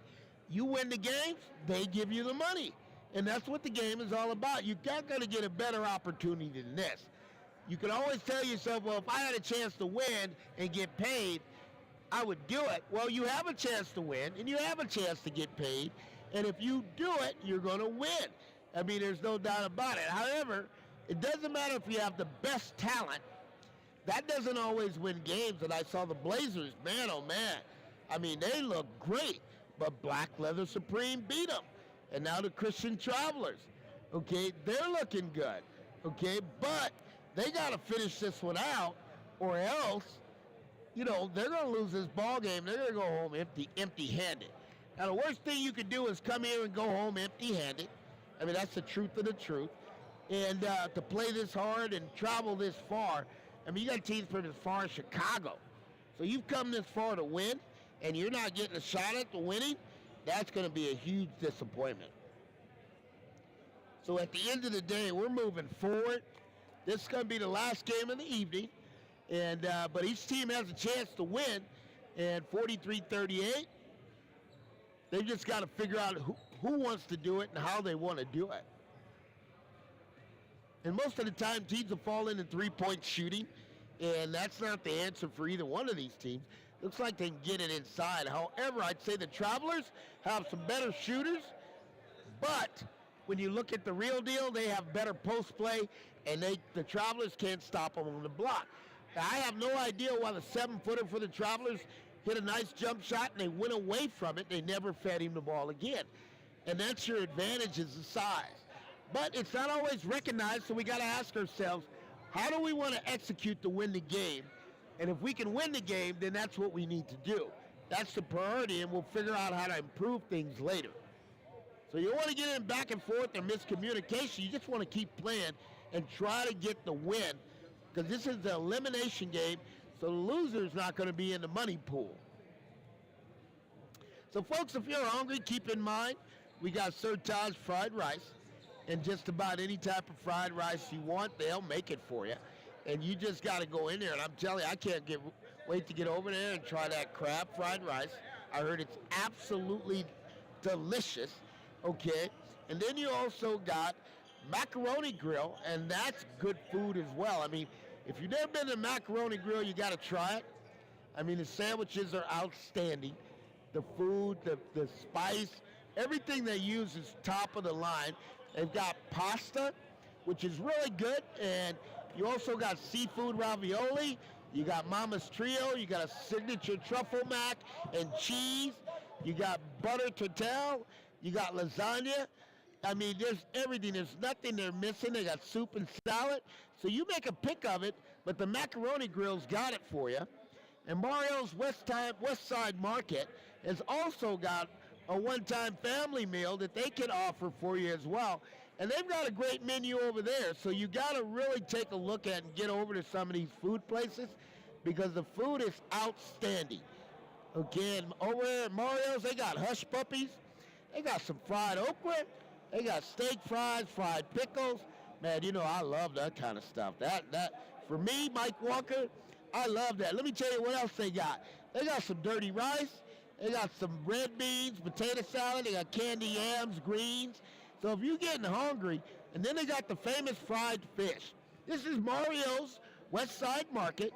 You win the games, they give you the money. And that's what the game is all about. You're not going to get a better opportunity than this. You can always tell yourself, well, if I had a chance to win and get paid, I would do it. Well, you have a chance to win, and you have a chance to get paid. And if you do it, you're going to win. I mean, there's no doubt about it. However, it doesn't matter if you have the best talent. That doesn't always win games. And I saw the Blazers, man, oh, man. I mean, they look great. But Black Leather Supreme beat them. And now the Christian Travelers, okay, they're looking good, okay? But they got to finish this one out, or else, you know, they're going to lose this ball game. They're going to go home empty-handed. Now, the worst thing you can do is come here and go home empty-handed. I mean, that's the truth of the truth. And to play this hard and travel this far, I mean, you got teams from as far as Chicago. So you've come this far to win, and you're not getting a shot at the winning, that's going to be a huge disappointment. So at the end of the day, we're moving forward. This is going to be the last game of the evening, and but each team has a chance to win. And 43-38, they've just got to figure out who wants to do it and how they want to do it. And most of the time, teams will fall into three-point shooting, and that's not the answer for either one of these teams. Looks like they can get it inside. However, I'd say the Travelers have some better shooters, but when you look at the real deal, they have better post play, and the Travelers can't stop them on the block. Now, I have no idea why the 7-footer for the Travelers hit a nice jump shot, and they went away from it. They never fed him the ball again. And that's your advantage, is the size. But it's not always recognized, so we got to ask ourselves, how do we want to execute to win the game? And if we can win the game, then that's what we need to do. That's the priority, and we'll figure out how to improve things later. So you want to get in back and forth or miscommunication. You just want to keep playing and try to get the win, because this is the elimination game, so the loser's not going to be in the money pool. So, folks, if you're hungry, keep in mind we got Sir Todd's fried rice, and just about any type of fried rice you want, they'll make it for you. And you just got to go in there, and I'm telling you, I can't wait to get over there and try that crab fried rice. I heard it's absolutely delicious, okay? And then you also got macaroni grill, and that's good food as well. I mean, if you've never been to macaroni grill, you got to try it. I mean, the sandwiches are outstanding. The food, the spice, everything they use is top of the line. They've got pasta, which is really good, and you also got seafood ravioli. You got Mama's Trio. You got a signature truffle mac and cheese. You got butter tortelle. You got lasagna. I mean, there's everything. There's nothing they're missing. They got soup and salad. So you make a pick of it, but the macaroni grill's got it for you. And Mario's West Side Market has also got a one-time family meal that they can offer for you as well. And they've got a great menu over there, so you got to really take a look at and get over to some of these food places because the food is outstanding. Again, over there at Mario's, they got hush puppies. They got some fried okra. They got steak fries, fried pickles. Man, you know, I love that kind of stuff. That for me, Mike Walker, I love that. Let me tell you what else they got. They got some dirty rice. They got some red beans, potato salad. They got candy yams, greens. So if you're getting hungry, and then they got the famous fried fish. This is Mario's West Side Market,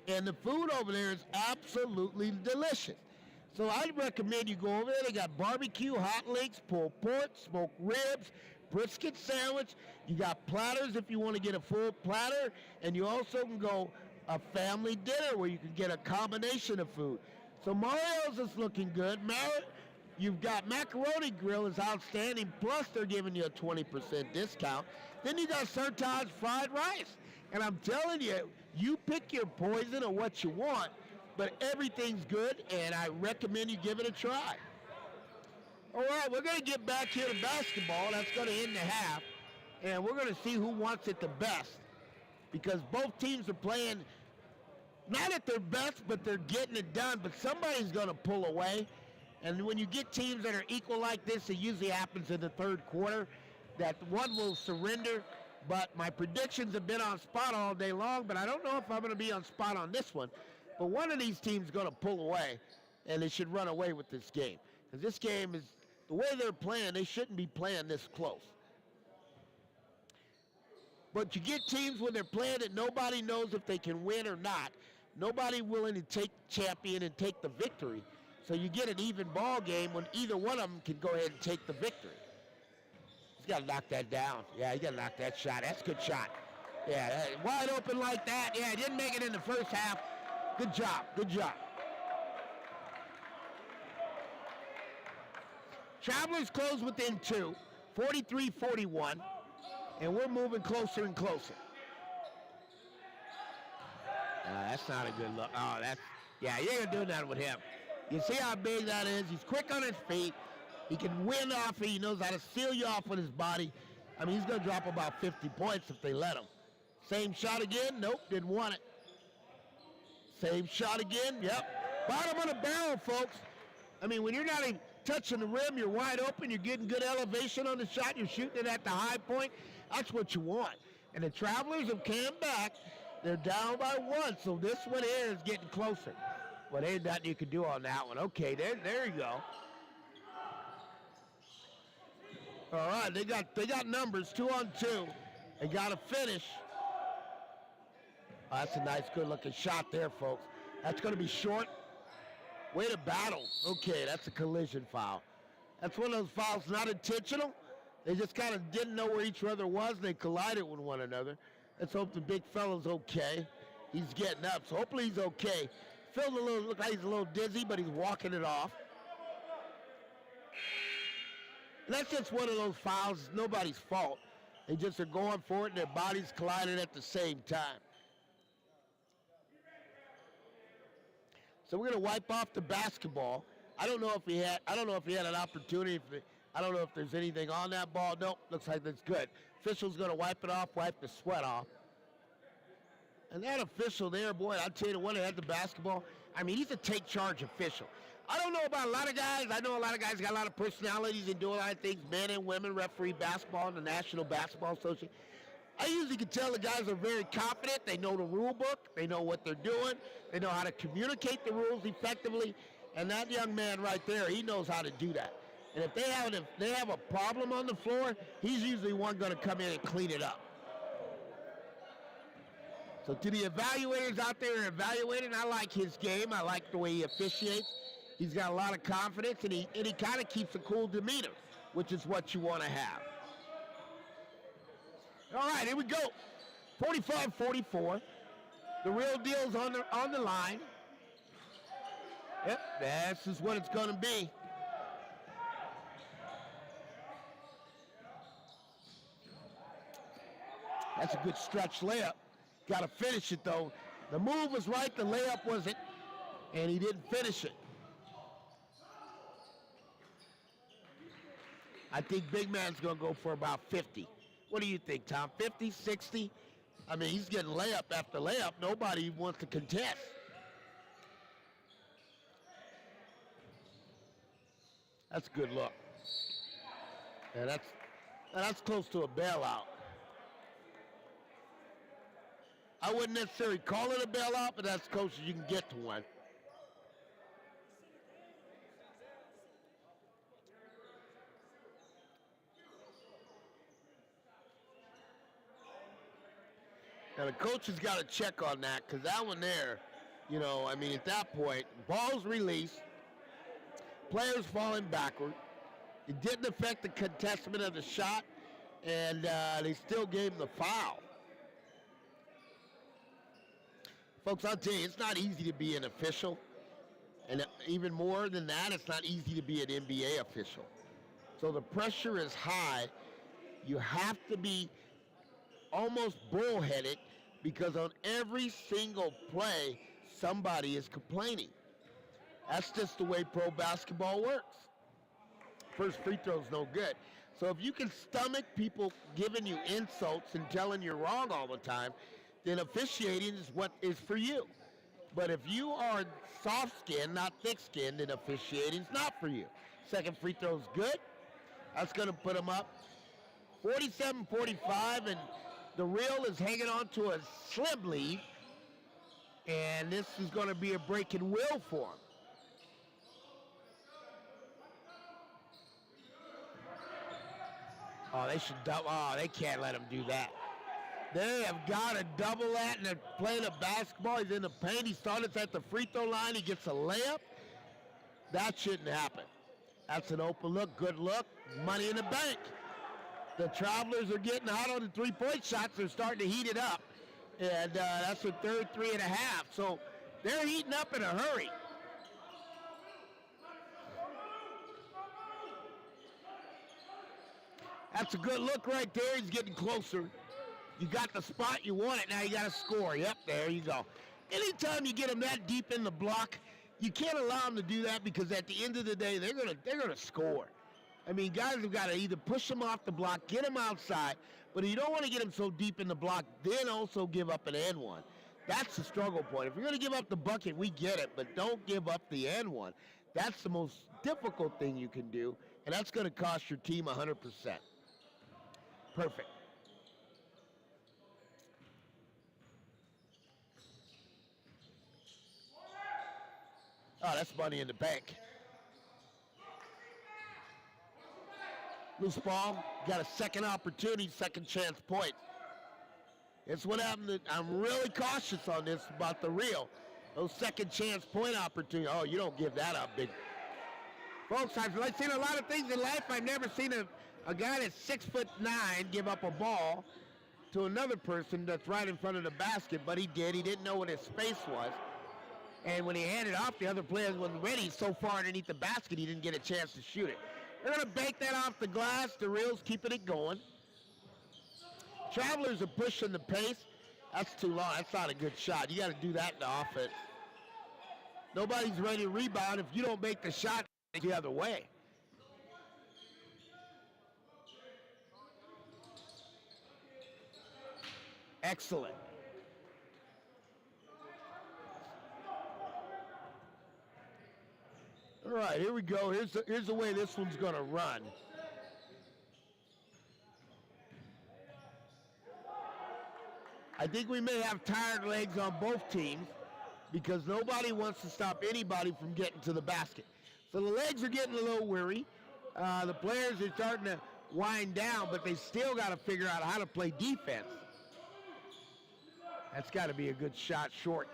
and the food over there is absolutely delicious. So I'd recommend you go over there. They got barbecue, hot links, pulled pork, smoked ribs, brisket sandwich. You got platters if you want to get a full platter, and you also can go a family dinner where you can get a combination of food. So Mario's is looking good. You've got Macaroni Grill is outstanding, plus they're giving you a 20% discount. Then you got Sir Todd's fried rice. And I'm telling you, you pick your poison or what you want, but everything's good, and I recommend you give it a try. All right, we're going to get back here to basketball. That's going to end the half, and we're going to see who wants it the best because both teams are playing not at their best, but they're getting it done, but somebody's going to pull away. And when you get teams that are equal like this, it usually happens in the third quarter, that one will surrender. But my predictions have been on spot all day long, but I don't know if I'm going to be on spot on this one. But one of these teams is going to pull away, and they should run away with this game. Because this game is, the way they're playing, they shouldn't be playing this close. But you get teams when they're playing that nobody knows if they can win or not. Nobody willing to take champion and take the victory. So you get an even ball game when either one of them can go ahead and take the victory. He's got to knock that down. Yeah, he got to knock that shot. That's a good shot. Yeah, wide open like that. Yeah, he didn't make it in the first half. Good job. Good job. Travelers close within 2, 43-41, and we're moving closer and closer. That's not a good look. Oh, yeah, you're going to do that with him. You see how big that is? He's quick on his feet. He can win off it. He knows how to seal you off with his body. I mean, he's going to drop about 50 points if they let him. Same shot again. Nope, didn't want it. Same shot again. Yep. Bottom of the barrel, folks. I mean, when you're not even touching the rim, you're wide open, you're getting good elevation on the shot, you're shooting it at the high point. That's what you want. And the Travelers have come back. They're down by 1, so this one here is getting closer. Well, there ain't nothing you can do on that one. Okay, there you go. All right, they got numbers, 2 on 2. They got to finish. Oh, that's a nice, good-looking shot there, folks. That's going to be short. Way to battle. Okay, that's a collision foul. That's one of those fouls not intentional. They just kind of didn't know where each other was, and they collided with one another. Let's hope the big fella's okay. He's getting up, so hopefully he's okay. Look like he's a little dizzy, but he's walking it off. And that's just one of those fouls. It's nobody's fault. They just are going for it, and their bodies collided at the same time. So we're going to wipe off the basketball. I don't know if he had an opportunity. I don't know if there's anything on that ball. Nope, looks like that's good. Official's going to wipe it off, wipe the sweat off. And that official there, boy, I'll tell you the one that had the basketball, I mean, he's a take-charge official. I don't know about a lot of guys. I know a lot of guys got a lot of personalities and do a lot of things, men and women, referee basketball in the National Basketball Association. I usually can tell the guys are very confident. They know the rule book. They know what they're doing. They know how to communicate the rules effectively. And that young man right there, he knows how to do that. And if they have a problem on the floor, he's usually one going to come in and clean it up. So to the evaluators out there evaluating, I like his game. I like the way he officiates. He's got a lot of confidence, and he kind of keeps a cool demeanor, which is what you want to have. All right, here we go. 45-44. The real deal's on the line. Yep, this is what it's going to be. That's a good stretch layup. Got to finish it, though. The move was right, the layup wasn't, and he didn't finish it. I think big man's going to go for about 50. What do you think, Tom? 50, 60? I mean, he's getting layup after layup. Nobody wants to contest. That's a good look. Yeah, that's close to a bailout. I wouldn't necessarily call it a bailout, but that's close as you can get to one. Now the coach has got to check on that, because that one there, you know, I mean, at that point, ball's released, players falling backward. It didn't affect the contestment of the shot, and they still gave him the foul. Folks, I'll tell you, it's not easy to be an official. And even more than that, it's not easy to be an NBA official. So the pressure is high. You have to be almost bullheaded, because on every single play, somebody is complaining. That's just the way pro basketball works. First free throw's no good. So if you can stomach people giving you insults and telling you wrong all the time, then officiating is what is for you. But if you are soft-skinned, not thick-skinned, then officiating is not for you. Second free throw's good. That's going to put them up 47-45, and the Real is hanging on to a slim lead, and this is going to be a breaking will for them. Oh, they should double. Oh, they can't let him do that. They have got to double that, and they're playing a basketball. He's in the paint. He starts at the free throw line. He gets a layup. That shouldn't happen. That's an open look, good look, money in the bank. The Travelers are getting hot on the three-point shots. They're starting to heat it up, and that's their third 3.5. So they're heating up in a hurry. That's a good look right there. He's getting closer. You got the spot, you want it, now you got to score. Yep, there you go. Anytime you get them that deep in the block, you can't allow them to do that, because at the end of the day, they're gonna score. I mean, guys have got to either push them off the block, get them outside, but you don't want to get them so deep in the block, then also give up an and one. That's the struggle point. If you're going to give up the bucket, we get it, but don't give up the and one. That's the most difficult thing you can do, and that's going to cost your team 100%. Perfect. Oh, that's money in the bank. Loose ball, got a second opportunity, second chance point. It's what happened. I'm really cautious on this about the Real. Those second chance point opportunities. Oh, you don't give that up, big. Folks, I've seen a lot of things in life. I've never seen a guy that's 6'9" give up a ball to another person that's right in front of the basket, but he did. He didn't know what his space was. And when he handed off, the other player wasn't ready. So far underneath the basket, he didn't get a chance to shoot it. They're going to bank that off the glass. The Real's keeping it going. Travelers are pushing the pace. That's too long. That's not a good shot. You got to do that in the offense. Nobody's ready to rebound. If you don't make the shot, it's the other way. Excellent. All right, here we go. Here's the way this one's going to run. I think we may have tired legs on both teams because nobody wants to stop anybody from getting to the basket. So the legs are getting a little weary. The players are starting to wind down, but they still got to figure out how to play defense. That's got to be a good shot short.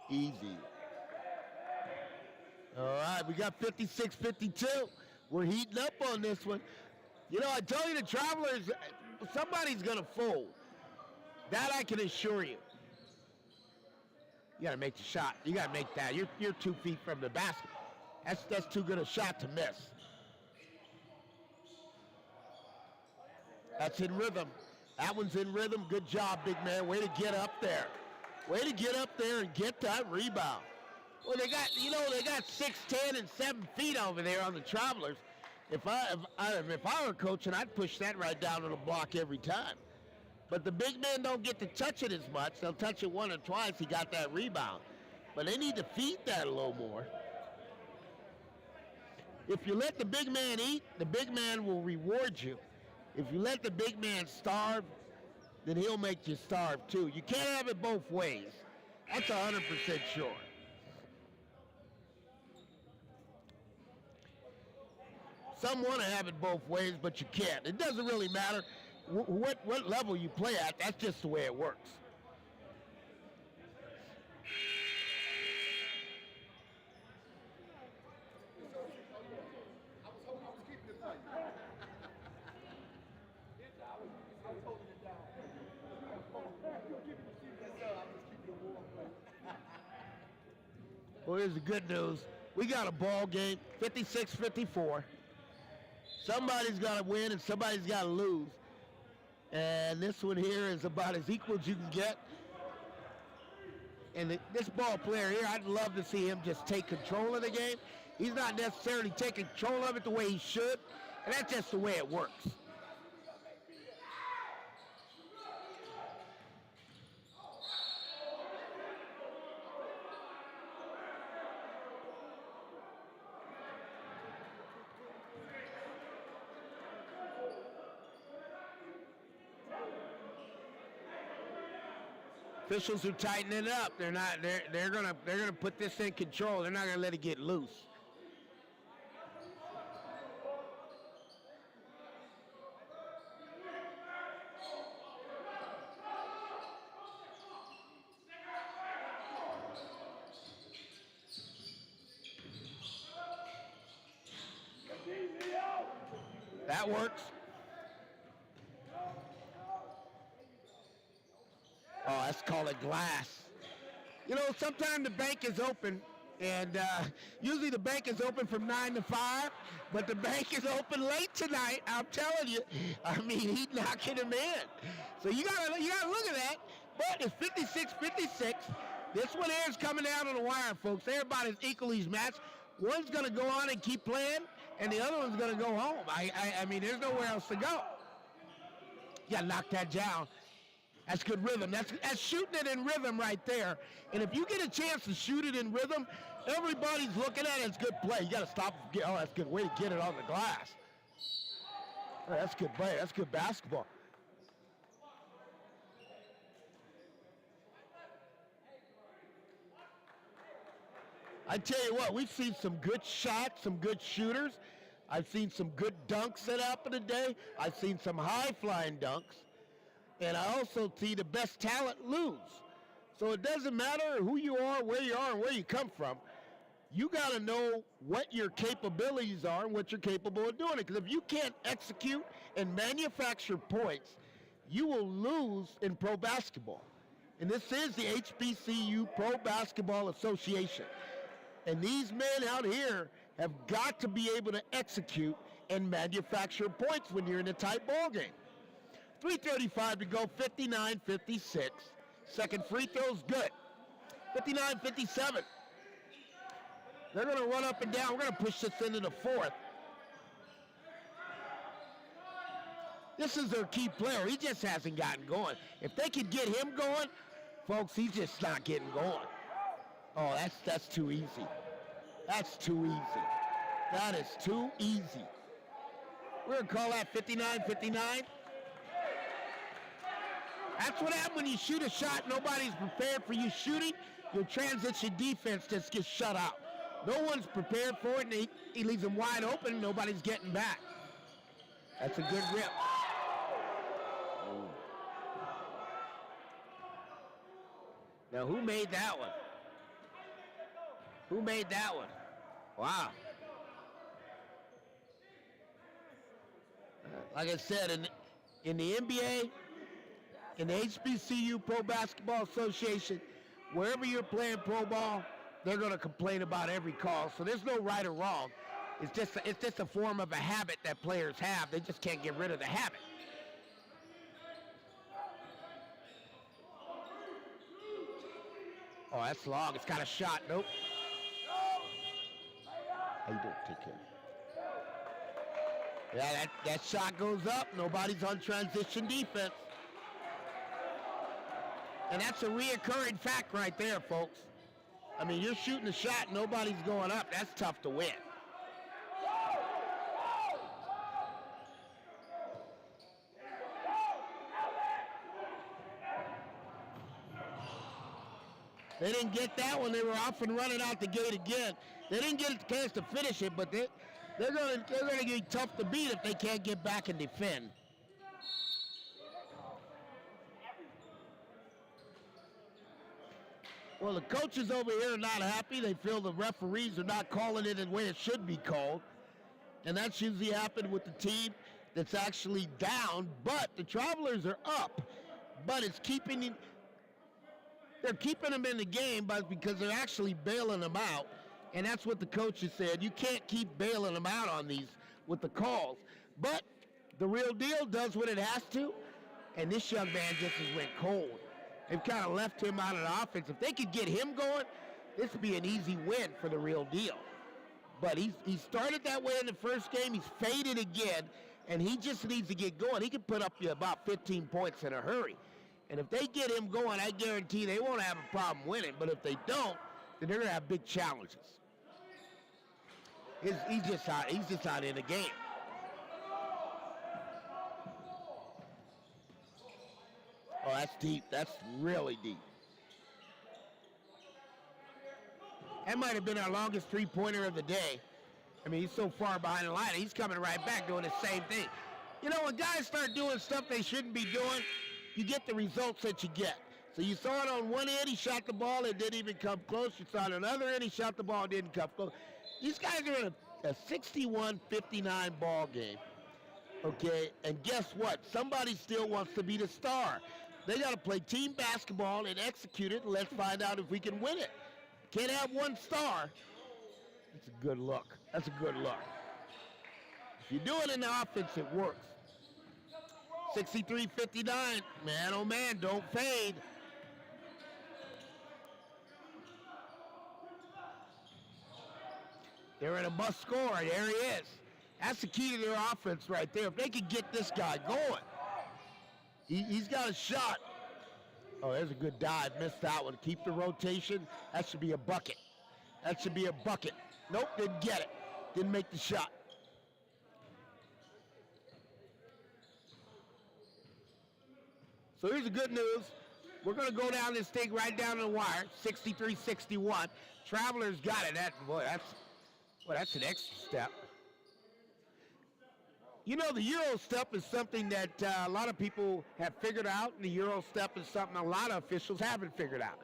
Easy. All right, we got 56-52. We're heating up on this one. You know, I told you the Travelers, somebody's going to fold. That I can assure you. You got to make the shot. You got to make that. You're 2 feet from the basket. That's too good a shot to miss. That's in rhythm. That one's in rhythm. Good job, big man. Way to get up there. Way to get up there and get that rebound. Well, they got 6'10" and 7 feet over there on the Travelers. If I were coaching, I'd push that right down to the block every time. But the big men don't get to touch it as much. They'll touch it one or twice. He got that rebound. But they need to feed that a little more. If you let the big man eat, the big man will reward you. If you let the big man starve, then he'll make you starve too. You can't have it both ways. That's 100% sure. Some want to have it both ways, but you can't. It doesn't really matter what level you play at. That's just the way it works. Well, here's the good news. We got a ball game, 56-54. Somebody's got to win and somebody's got to lose. And this one here is about as equal as you can get. And this ball player here, I'd love to see him just take control of the game. He's not necessarily taking control of it the way he should. And that's just the way it works. Officials are tightening it up. They're gonna put this in control. They're not gonna let it get loose. That works. Oh, that's called a glass. You know, sometimes the bank is open, and usually the bank is open from 9 to 5, but the bank is open late tonight. I'm telling you. I mean, he's knocking him in. So you gotta look at that. But it's 56-56. This one here is coming down on the wire, folks. Everybody's equally matched. One's gonna go on and keep playing, and the other one's gonna go home. I mean, there's nowhere else to go. You gotta knock that down. That's good rhythm. That's shooting it in rhythm right there. And if you get a chance to shoot it in rhythm, everybody's looking at it. It's good play. You got to stop. Oh, that's a good way to get it on the glass. Oh, that's good play. That's good basketball. I tell you what, we've seen some good shots, some good shooters. I've seen some good dunks that happen today. I've seen some high-flying dunks. And I also see the best talent lose. So it doesn't matter who you are, and where you come from. You got to know what your capabilities are and what you're capable of doing. Because if you can't execute and manufacture points, you will lose in pro basketball. And this is the HBCU Pro Basketball Association. And these men out here have got to be able to execute and manufacture points when you're in a tight ball game. 3:35 to go, 59-56. Second free throw's good. 59-57. They're going to run up and down. We're going to push this into the fourth. This is their key player. He just hasn't gotten going. If they could get him going, Folks, he's just not getting going. Oh, that's too easy. That's too easy. That is too easy. We're going to call that 59-59. That's what happens when you shoot a shot. Nobody's prepared for you shooting. Your transition defense just gets shut out. No one's prepared for it, and he leaves them wide open. Nobody's getting back. That's a good rip. Now, who made that one? Who made that one? Wow. Like I said, in the NBA, in the HBCU Pro Basketball Association, wherever you're playing pro ball, they're going to complain about every call. So there's no right or wrong. It's just a form of a habit that players have. They just can't get rid of the habit. Oh, that's long. It's got a shot. Nope. How you doing? Take care. Yeah, that shot goes up. Nobody's on transition defense. And that's a reoccurring fact right there, folks. I mean, you're shooting a shot, nobody's going up. That's tough to win. They didn't get that one. They were off and running out the gate again. They didn't get a chance to finish it, but they're going to be tough to beat if they can't get back and defend. Well, the coaches over here are not happy. They feel the referees are not calling it the way it should be called. And that's usually happened with the team that's actually down. But the Travelers are up. But it's they're keeping them in the game because they're actually bailing them out. And that's what the coaches said. You can't keep bailing them out on these with the calls. But the real deal does what it has to. And this young man just went cold. They've kind of left him out of the offense. If they could get him going, this would be an easy win for the real deal. But he started that way in the first game. He's faded again, and he just needs to get going. He can put up about 15 points in a hurry. And if they get him going, I guarantee they won't have a problem winning. But if they don't, then they're going to have big challenges. He's just out in the game. Oh, that's deep. That's really deep. That might have been our longest three-pointer of the day. I mean, he's so far behind the line. He's coming right back doing the same thing. You know, when guys start doing stuff they shouldn't be doing, you get the results that you get. So you saw it on one end, he shot the ball, it didn't even come close. You saw it on another end, he shot the ball, it didn't come close. These guys are in a 61-59 ball game. Okay, and guess what? Somebody still wants to be the star. They got to play team basketball and execute it, and let's find out if we can win it. Can't have one star. That's a good look. That's a good look. If you do it in the offense, it works. 63-59. Man, oh man, don't fade. They're in a must score. There he is. That's the key to their offense right there. If they could get this guy going. He's got a shot. Oh, there's a good dive. Missed that one. Keep the rotation. That should be a bucket. That should be a bucket. Nope, didn't get it. Didn't make the shot. So here's the good news. We're going to go down this thing right down the wire. 63-61. Travelers got it. That's an extra step. You know, the Euro step is something that a lot of people have figured out, and the Euro step is something a lot of officials haven't figured out.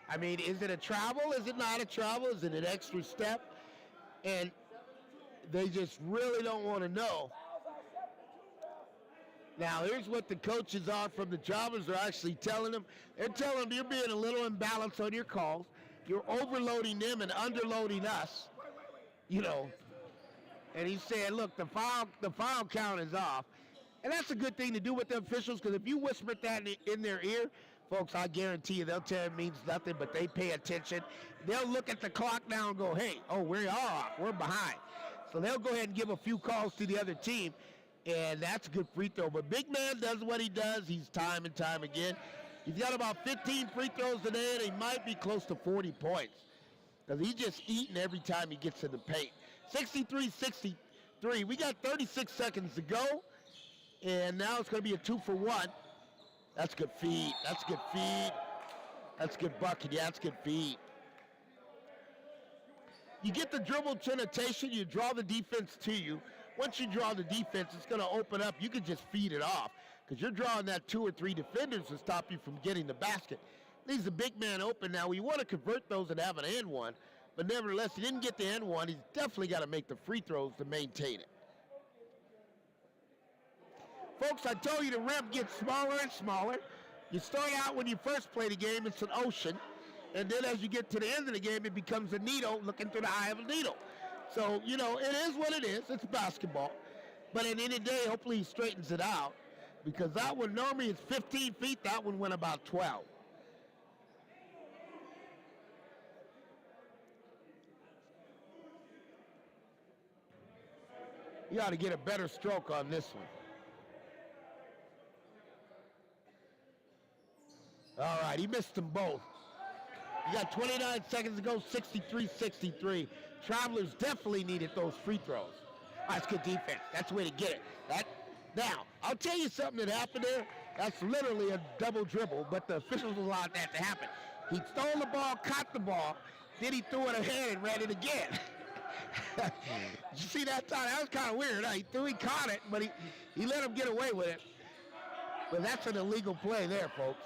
I mean, is it a travel? Is it not a travel? Is it an extra step? And they just really don't want to know. Now, here's what the coaches are from the Travelers are actually telling them. They're telling them you're being a little imbalanced on your calls. You're overloading them and underloading us, you know. And he's saying, look, the foul count is off. And that's a good thing to do with the officials, because if you whisper that in their ear, folks, I guarantee you they'll tell it means nothing, but they pay attention. They'll look at the clock now and go, hey, oh, we are off. We're behind. So they'll go ahead and give a few calls to the other team, and that's a good free throw. But big man does what he does. He's time and time again. He's got about 15 free throws today, and he might be close to 40 points. Because he's just eating every time he gets in the paint. 63-63. We got 36 seconds to go. And now it's going to be a 2-for-1. That's good feed. That's good feed. That's good bucket. Yeah, that's good feed. You get the dribble penetration, you draw the defense to you. Once you draw the defense, it's going to open up. You can just feed it off because you're drawing that 2 or 3 defenders to stop you from getting the basket. Leaves the big man open now. We want to convert those and have an and one, but nevertheless, he didn't get the and one. He's definitely got to make the free throws to maintain it. Folks, I told you the rim gets smaller and smaller. You start out when you first play the game, it's an ocean. And then as you get to the end of the game, it becomes a needle looking through the eye of a needle. So, you know, it is what it is. It's basketball. But at the end of the day, hopefully he straightens it out. Because that one normally is 15 feet. That one went about 12. You ought to get a better stroke on this one. All right, he missed them both. You got 29 seconds to go, 63-63. Travelers definitely needed those free throws. That's good defense. That's the way to get it. Now, I'll tell you something that happened there. That's literally a double dribble, but the officials allowed that to happen. He stole the ball, caught the ball, then he threw it ahead and ran it again. Did you see that time? That was kind of weird. Huh? He caught it, but he let him get away with it. But that's an illegal play there, folks.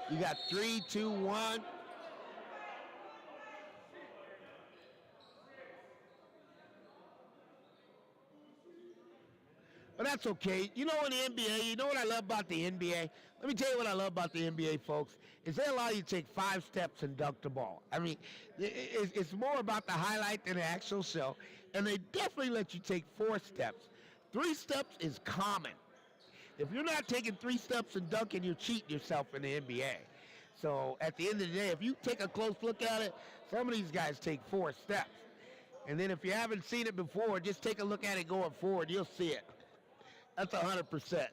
You got 3, 2, 1. But that's okay. You know, in the NBA, you know what I love about the NBA? Let me tell you what I love about the NBA, folks, is they allow you to take 5 steps and dunk the ball. I mean, it's more about the highlight than the actual show. And they definitely let you take 4 steps. 3 steps is common. If you're not taking 3 steps and dunking, you're cheating yourself in the NBA. So at the end of the day, if you take a close look at it, some of these guys take 4 steps. And then if you haven't seen it before, just take a look at it going forward. You'll see it. That's 100%.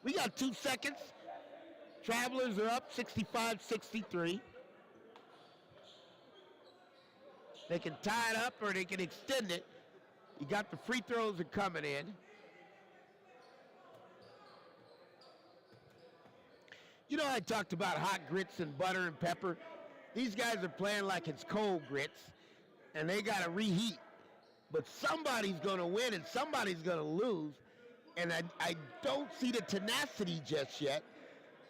We got 2 seconds. Travelers are up 65-63. They can tie it up or they can extend it. You got the free throws are coming in. You know, I talked about hot grits and butter and pepper. These guys are playing like it's cold grits, and they got to reheat. But somebody's going to win and somebody's going to lose, and I don't see the tenacity just yet.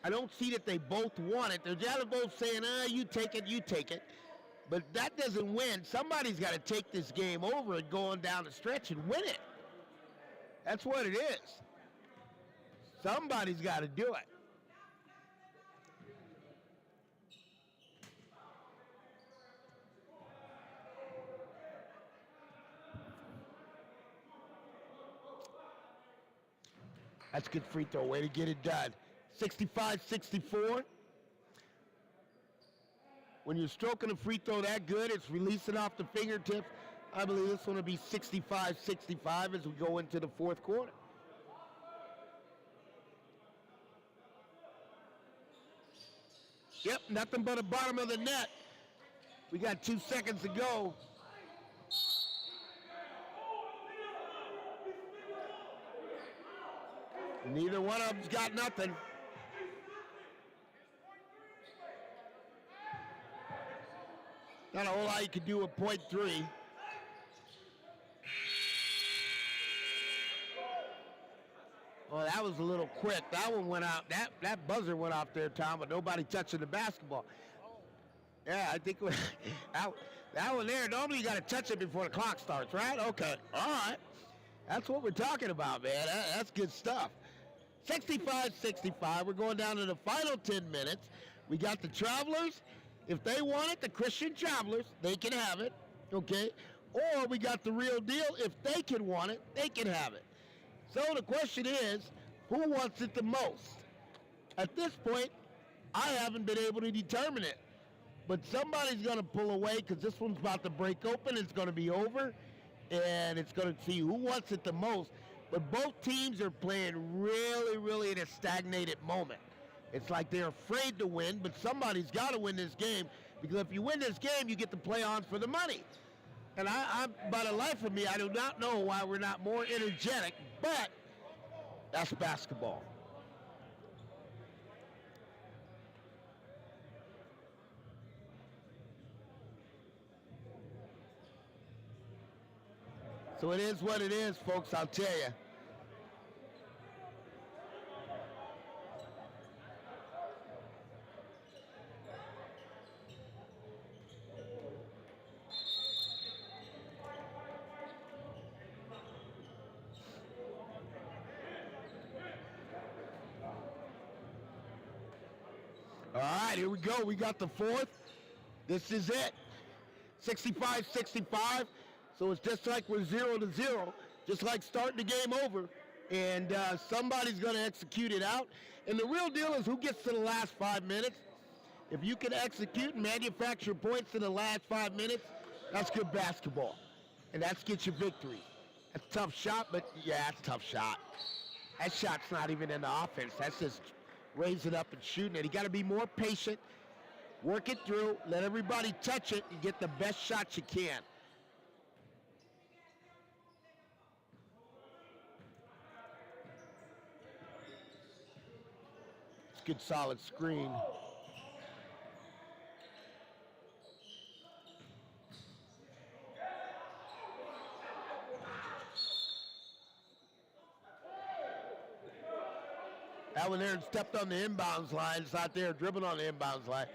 I don't see that they both want it. They're just both saying, you take it, you take it. But that doesn't win. Somebody's got to take this game over and go on down the stretch and win it. That's what it is. Somebody's got to do it. That's a good free throw. Way to get it done. 65-64. When you're stroking a free throw that good, it's releasing off the fingertips. I believe this one will be 65-65 as we go into the 4th quarter. Yep, nothing but the bottom of the net. We got 2 seconds to go. Neither one of them's got nothing. Not a whole lot you can do with .3. Well, that was a little quick. That one went out. That buzzer went off there, Tom, but nobody touching the basketball. Yeah, I think that one there, normally you got to touch it before the clock starts, right? Okay, all right. That's what we're talking about, man. That's good stuff. 65-65. We're going down to the final 10 minutes. We got the Travelers. If they want it, the Christian Travelers, they can have it, okay? Or we got the Real Deal. If they can want it, they can have it. So the question is, who wants it the most? At this point, I haven't been able to determine it. But somebody's going to pull away because this one's about to break open. It's going to be over. and it's going to see who wants it the most. But both teams are playing really, really in a stagnated moment. It's like they're afraid to win, but somebody's got to win this game, because if you win this game, you get to play on for the money. And I by the life of me, I do not know why we're not more energetic, but that's basketball. So it is what it is, folks, I'll tell you. All right, here we go. We got the fourth. This is it. 65-65. So it's just like we're 0-0, just like starting the game over. And somebody's going to execute it out. And the real deal is who gets to the last 5 minutes. If you can execute and manufacture points in the last 5 minutes, that's good basketball. And that's get you victory. That's a tough shot, but yeah, it's a tough shot. That shot's not even in the offense. That's just raising up and shooting it. You got to be more patient, work it through, let everybody touch it, and get the best shots you can. It's a good solid screen. That one there stepped on the inbounds line. It's out there dribbling on the inbounds line.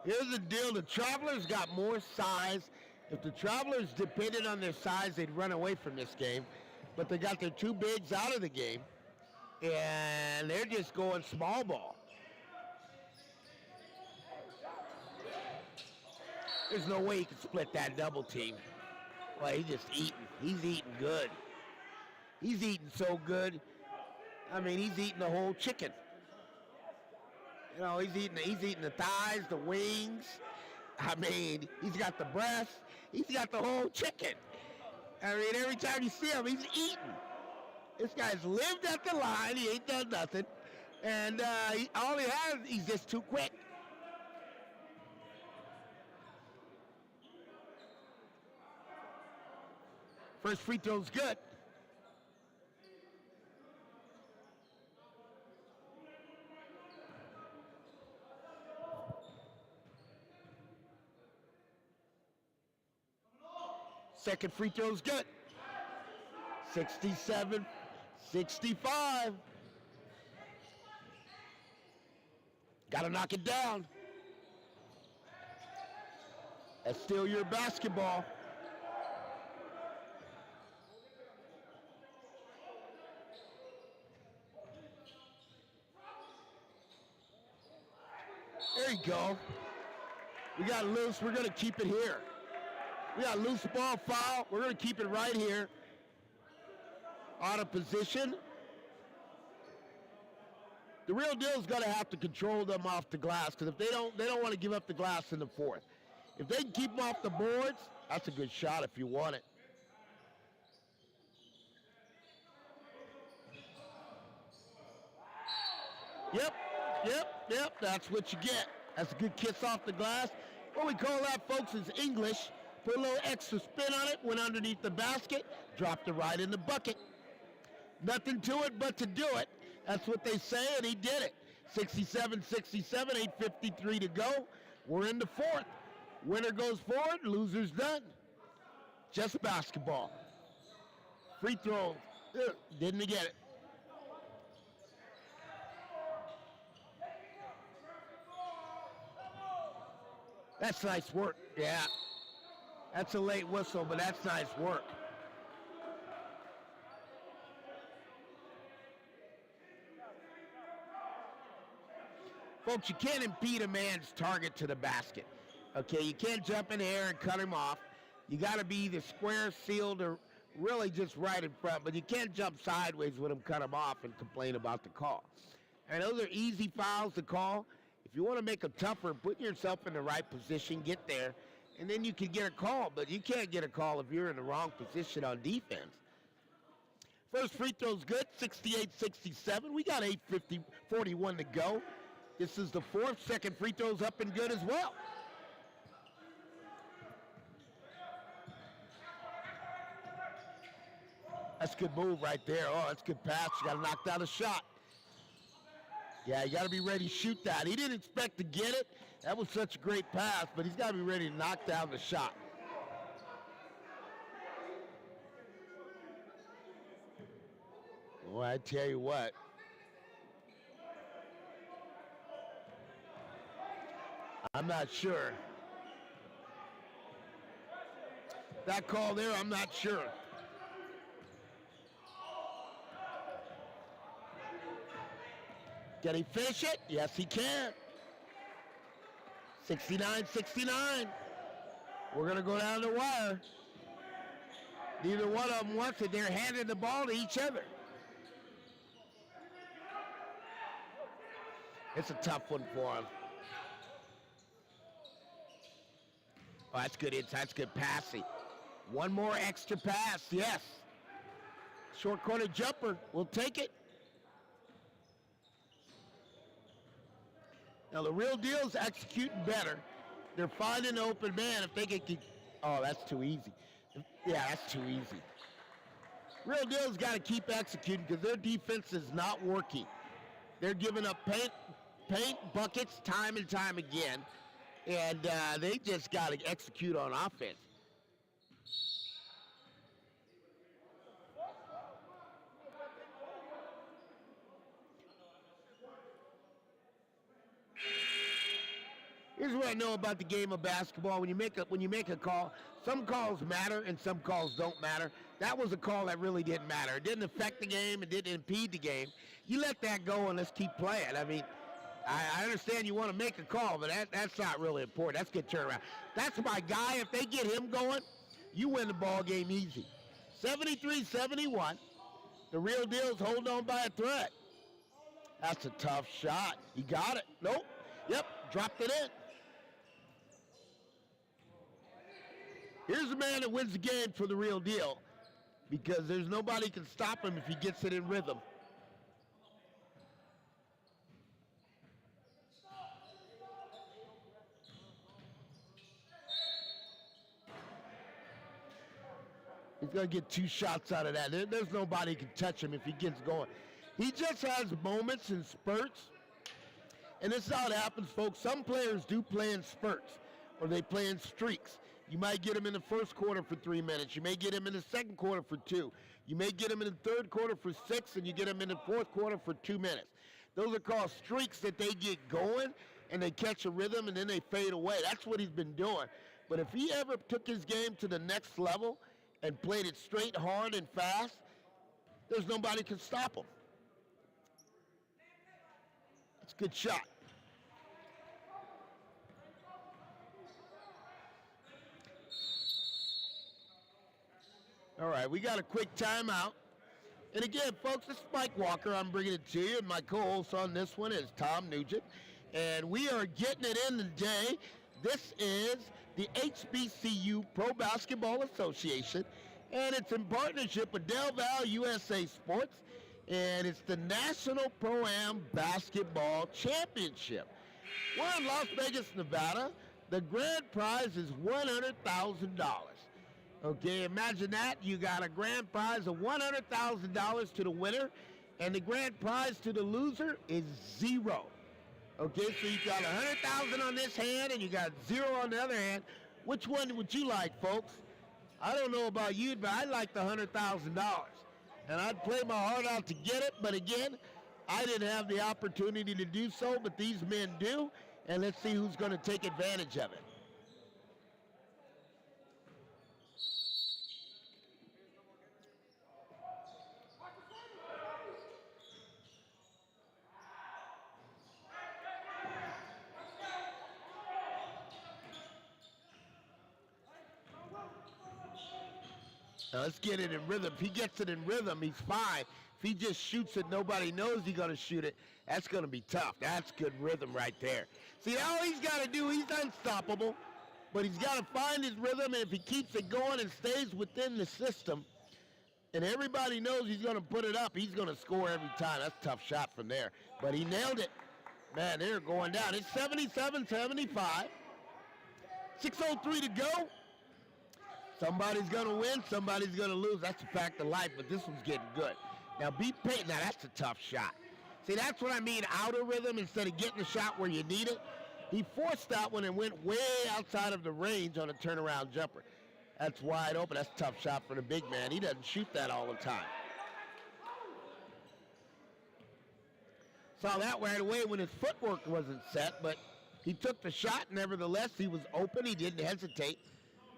Here's the deal. The Travelers got more size. If the Travelers depended on their size, they'd run away from this game. But they got their two bigs out of the game, and they're just going small ball. There's no way he can split that double team. Well, he's just eating. He's eating good. He's eating so good. I mean, he's eating the whole chicken. You know, he's eating the thighs, the wings. I mean, he's got the breast. He's got the whole chicken. I mean, every time you see him, he's eating. This guy's lived at the line. He ain't done nothing. And all he has, he's just too quick. First free throw's good. Second free throw's good. 67-65. Got to knock it down. That's still your basketball. There you go. We got loose. We're going to keep it here. We got loose ball foul. We're going to keep it right here. Out of position. The real deal is going to have to control them off the glass, because if they don't want to give up the glass in the fourth. If they can keep them off the boards, that's a good shot if you want it. Yep. That's what you get. That's a good kiss off the glass. What we call that, folks, is English. Put a little extra spin on it, went underneath the basket, dropped it right in the bucket. Nothing to it but to do it. That's what they say, and he did it. 67-67, 8:53 to go. We're in the fourth. Winner goes forward, loser's done. Just basketball. Free throw. Didn't get it. That's nice work, yeah. That's a late whistle, but that's nice work. Folks, you can't impede a man's target to the basket. Okay, you can't jump in the air and cut him off. You got to be either square, sealed, or really just right in front. But you can't jump sideways with him, cut him off, and complain about the call. And those are easy fouls to call. If you want to make them tougher, put yourself in the right position, get there, and then you can get a call, but you can't get a call if you're in the wrong position on defense. First free throw's good, 68-67. We got 8:41 to go. This is the fourth. Second free throw's up and good as well. That's a good move right there. Oh, that's a good pass. You got to knock down a shot. Yeah, you got to be ready to shoot that. He didn't expect to get it. That was such a great pass, but he's got to be ready to knock down the shot. Well, I tell you what. I'm not sure. That call there, I'm not sure. Can he finish it? Yes, he can. 69-69. We're going to go down the wire. Neither one of them wants it. They're handing the ball to each other. It's a tough one for him. Oh, that's good inside. That's good passing. One more extra pass, yes. Short corner jumper. We'll take it. Now, the real deal is executing better. They're finding the open man if they can keep. Oh, that's too easy. Yeah, that's too easy. Real deal's got to keep executing because their defense is not working. They're giving up paint buckets time and time again, and they just got to execute on offense. Here's what I know about the game of basketball. When you make a call, some calls matter and some calls don't matter. That was a call that really didn't matter. It didn't affect the game. It didn't impede the game. You let that go and let's keep playing. I mean, I understand you want to make a call, but that's not really important. That's good turnaround. That's my guy. If they get him going, you win the ball game easy. 73-71. The real deal's holding on by a thread. That's a tough shot. He got it. Nope. Yep. Dropped it in. Here's the man that wins the game for the real deal because there's nobody can stop him if he gets it in rhythm. He's going to get 2 shots out of that. There's nobody can touch him if he gets going. He just has moments and spurts. And this is how it happens, folks. Some players do play in spurts or they play in streaks. You might get him in the first quarter for 3 minutes. You may get him in the second quarter for 2. You may get him in the third quarter for 6, and you get him in the fourth quarter for 2 minutes. Those are called streaks that they get going, and they catch a rhythm, and then they fade away. That's what he's been doing. But if he ever took his game to the next level and played it straight, hard, and fast, there's nobody can stop him. It's a good shot. All right, we got a quick timeout. And again, folks, this is Mike Walker. I'm bringing it to you, and my co-host on this one is Tom Nugent. And we are getting it in today. This is the HBCU Pro Basketball Association, and it's in partnership with Del Valle USA Sports, and it's the National Pro-Am Basketball Championship. We're in Las Vegas, Nevada. The grand prize is $100,000. Okay, imagine that. You got a grand prize of $100,000 to the winner, and the grand prize to the loser is 0. Okay, so you got $100,000 on this hand, and you got 0 on the other hand. Which one would you like, folks? I don't know about you, but I like the $100,000. And I'd play my heart out to get it, but again, I didn't have the opportunity to do so, but these men do, and let's see who's going to take advantage of it. Now let's get it in rhythm. If he gets it in rhythm, he's fine. If he just shoots it, nobody knows he's going to shoot it. That's going to be tough. That's good rhythm right there. See, all he's got to do, he's unstoppable. But he's got to find his rhythm, and if he keeps it going and stays within the system, and everybody knows he's going to put it up, he's going to score every time. That's a tough shot from there. But he nailed it. Man, they're going down. It's 77-75. 6:03 to go. Somebody's going to win, somebody's going to lose. That's a fact of life, but this one's getting good. Now, be patient. Now, that's a tough shot. See, that's what I mean, out of rhythm instead of getting the shot where you need it. He forced that one and went way outside of the range on a turnaround jumper. That's wide open. That's a tough shot for the big man. He doesn't shoot that all the time. Saw that right away when his footwork wasn't set, but he took the shot. Nevertheless, he was open. He didn't hesitate.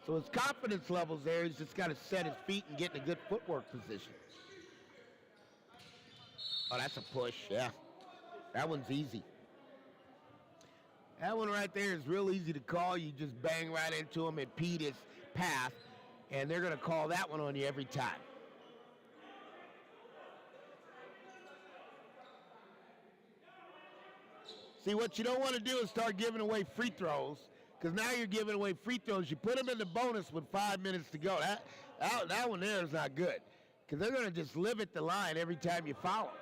So his confidence level's there. He's just got to set his feet and get in a good footwork position. Oh, that's a push, yeah. That one's easy. That one right there is real easy to call. You just bang right into him, impede his path, and they're going to call that one on you every time. See, what you don't want to do is start giving away free throws, because now you're giving away free throws. You put them in the bonus with 5 minutes to go. That one there is not good, because they're going to just live at the line every time you foul them.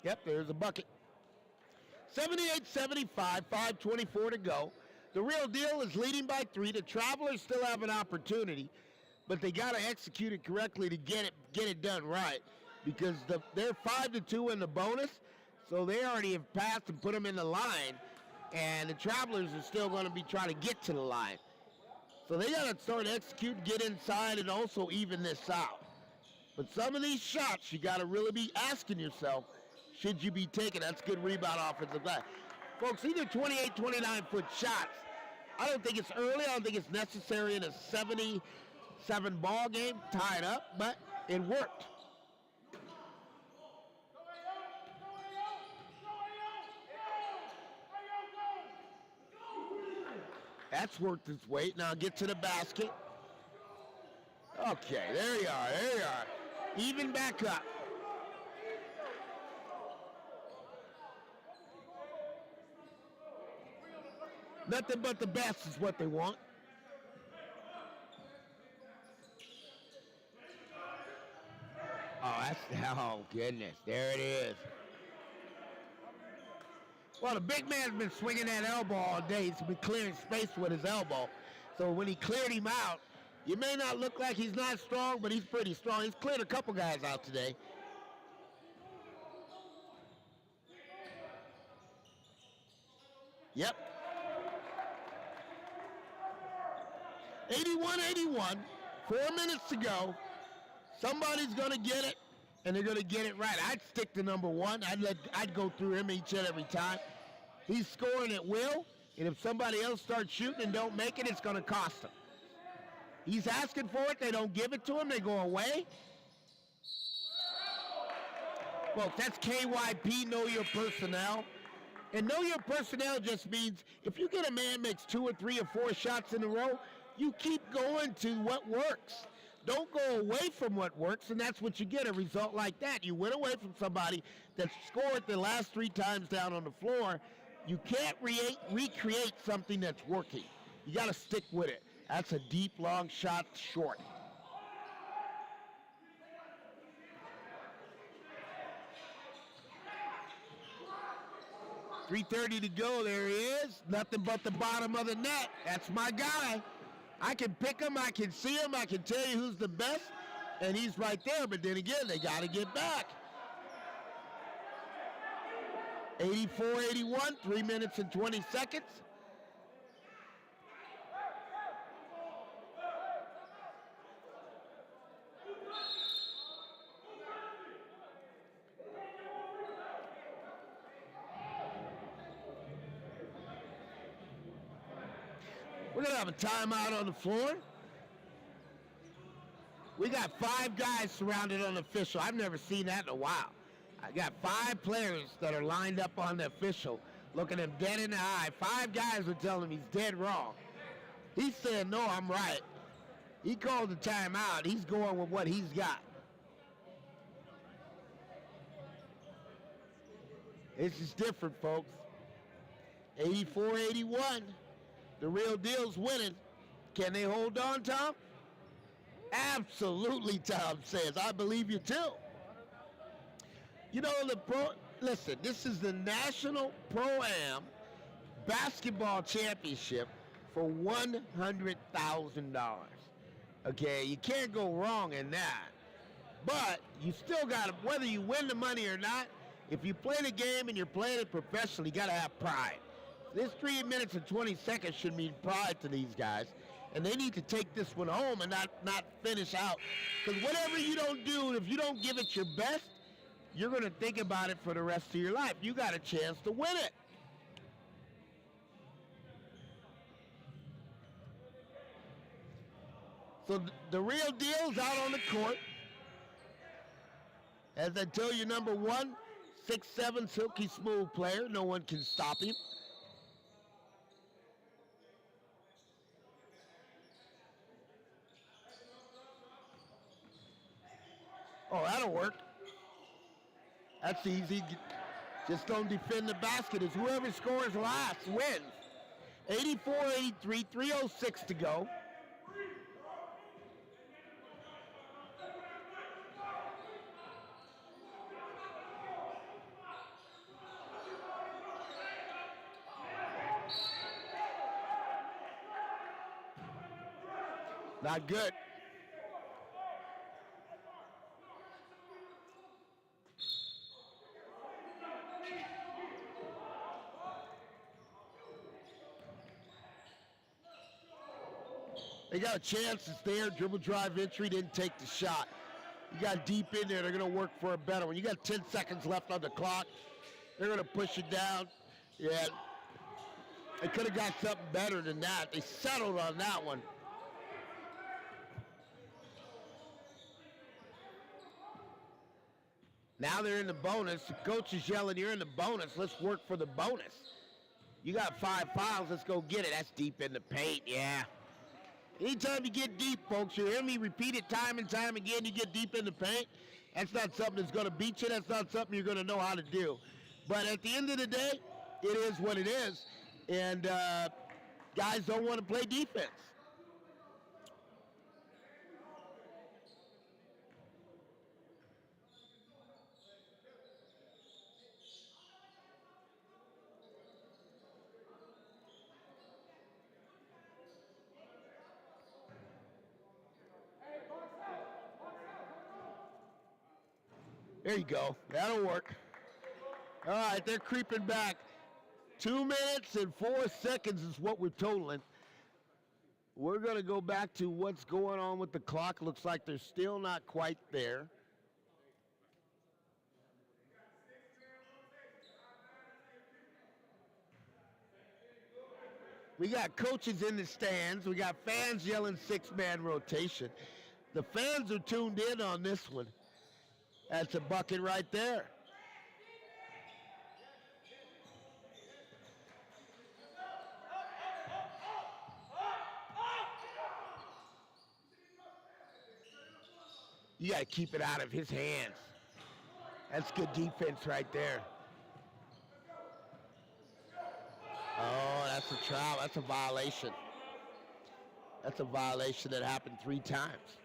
Yep, there's a bucket. 78-75, 5:24 to go. The Real Deal is leading by 3. The Travelers still have an opportunity, but they got to execute it correctly to get it done right, because they're 5-2 in the bonus, so they already have passed and put them in the line, and the Travelers are still going to be trying to get to the line. So they got to start executing, get inside, and also even this out. But some of these shots, you got to really be asking yourself, should you be taking? That's good rebound offensive glass. Folks, these are 28, 29-foot shots. I don't think it's early. I don't think it's necessary in a 77 ball game, tied up, but it worked. That's worth its weight. Now get to the basket. Okay, there you are, there you are. Even back up. Nothing but the best is what they want. Oh, goodness. There it is. Well, the big man's been swinging that elbow all day. He's been clearing space with his elbow. So when he cleared him out, you may not look like he's not strong, but he's pretty strong. He's cleared a couple guys out today. Yep. 81-81, 4 minutes to go. Somebody's going to get it, and they're going to get it right. I'd stick to number 1. I'd go through him each and every time. He's scoring at will, and if somebody else starts shooting and don't make it, it's going to cost him. He's asking for it. They don't give it to him. They go away. Folks, that's KYP, know your personnel. And know your personnel just means if you get a man makes 2 or 3 or 4 shots in a row, you keep going to what works. Don't go away from what works, and that's what you get, a result like that. You went away from somebody that scored the last 3 times down on the floor. You can't recreate something that's working. You got to stick with it. That's a deep, long shot short. .330 to go. There he is. Nothing but the bottom of the net. That's my guy. I can pick him. I can see him. I can tell you who's the best. And he's right there. But then again, they got to get back. 84-81, 3 minutes and 20 seconds. We're going to have a timeout on the floor. We got 5 guys surrounded on the official. I've never seen that in a while. I got 5 players that are lined up on the official, looking him dead in the eye. 5 guys are telling him he's dead wrong. He's saying, no, I'm right. He called the timeout. He's going with what he's got. This is different, folks. 84-81. The real deal's winning. Can they hold on, Tom? Absolutely, Tom says. I believe you too. You know, listen, this is the National Pro-Am Basketball Championship for $100,000. Okay, you can't go wrong in that. But you still got to, whether you win the money or not, if you play the game and you're playing it professionally, you got to have pride. This 3 minutes and 20 seconds should mean pride to these guys. And they need to take this one home and not finish out. Because whatever you don't do, if you don't give it your best, you're going to think about it for the rest of your life. You got a chance to win it. So the real deal's out on the court. As I tell you, number 1, 6'7", silky smooth player. No one can stop him. Oh, that'll work. That's easy. Just don't defend the basket. It's whoever scores last wins. 84-83, 3:06 to go. Not good. They got a chance. It's there. Dribble drive entry, didn't take the shot. You got deep in there. They're going to work for a better one. You got 10 seconds left on the clock. They're going to push it down. Yeah. They could have got something better than that. They settled on that one. Now they're in the bonus. The coach is yelling, you're in the bonus. Let's work for the bonus. You got 5 fouls. Let's go get it. That's deep in the paint. Yeah. Anytime you get deep, folks, you hear me repeat it time and time again, you get deep in the paint, that's not something that's going to beat you. That's not something you're going to know how to do. But at the end of the day, it is what it is. And guys don't want to play defense. There you go. That'll work. All right, they're creeping back. 2 minutes and 4 seconds is what we're totaling. We're going to go back to what's going on with the clock. Looks like they're still not quite there. We got coaches in the stands. We got fans yelling 6-man rotation. The fans are tuned in on this one. That's a bucket right there. You got to keep it out of his hands. That's good defense right there. Oh, that's a foul. That's a violation. That's a violation that happened 3 times.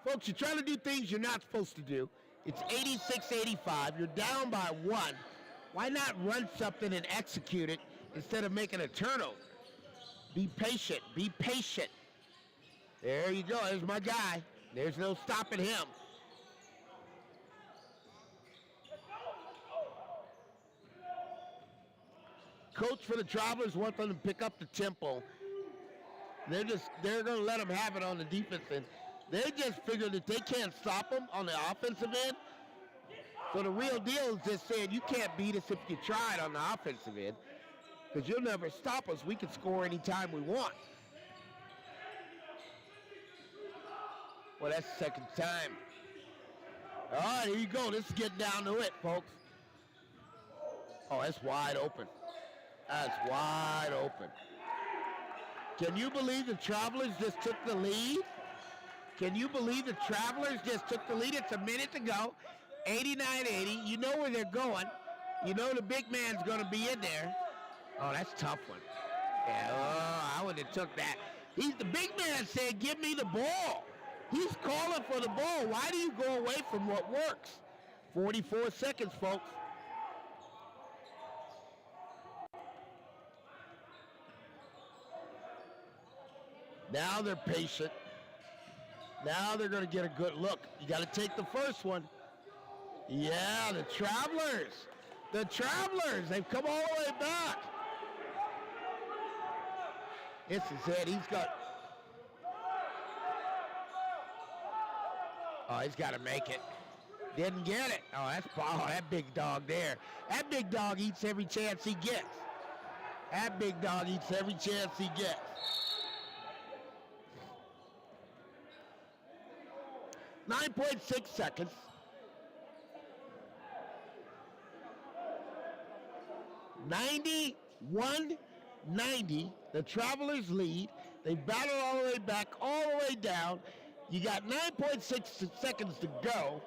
Folks, you're trying to do things you're not supposed to do. It's 86-85. You're down by 1. Why not run something and execute it instead of making a turnover? Be patient. Be patient. There you go. There's my guy. There's no stopping him. Coach for the Travelers wants them to pick up the tempo. They're going to let them have it on the defense end. They just figured that they can't stop them on the offensive end. So the real deal is just saying you can't beat us if you tried on the offensive end, because you'll never stop us. We can score anytime we want. Well, that's the second time. All right, here you go. This is getting down to it, folks. Oh, that's wide open. That's wide open. Can you believe the Travelers just took the lead? Can you believe the Travelers just took the lead? It's a minute to go. 89-80. You know where they're going. You know the big man's going to be in there. Oh, that's a tough one. Yeah, I would have took that. He's the big man said, give me the ball. He's calling for the ball. Why do you go away from what works? 44 seconds, folks. Now they're patient. Now they're going to get a good look. You got to take the first one. Yeah, the Travelers. The Travelers. They've come all the way back. This is it. He's got... Oh, he's got to make it. Didn't get it. Oh, that big dog there. That big dog eats every chance he gets. That big dog eats every chance he gets. .6 seconds. 91-90. The Travelers lead. They battle all the way back, all the way down. You got 9.6 seconds to go.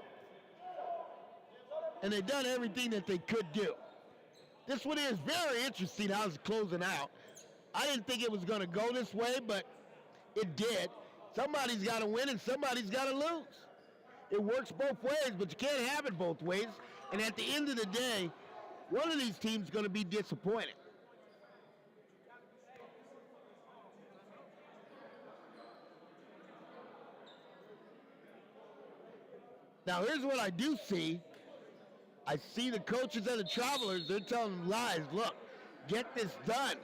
And they've done everything that they could do. This one is very interesting how it's closing out. I didn't think it was going to go this way, but it did. Somebody's got to win and somebody's got to lose. It works both ways, but you can't have it both ways. And at the end of the day, one of these teams is going to be disappointed. Now, here's what I do see. I see the coaches of the Travelers, they're telling them lies. Look, get this done.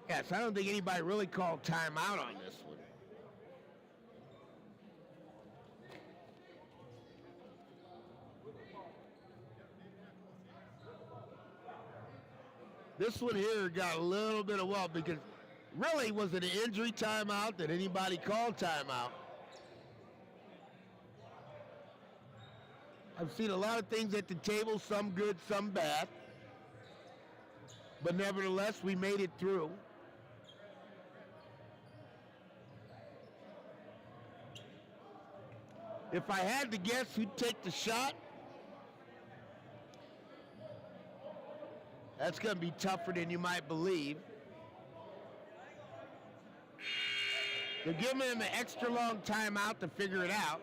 Yes, I don't think anybody really called timeout on this one. This one here got a little bit of well because really was it an injury timeout? Did anybody call timeout? I've seen a lot of things at the table, some good, some bad. But nevertheless, we made it through. If I had to guess who'd take the shot, that's going to be tougher than you might believe. They're giving him an extra long timeout to figure it out.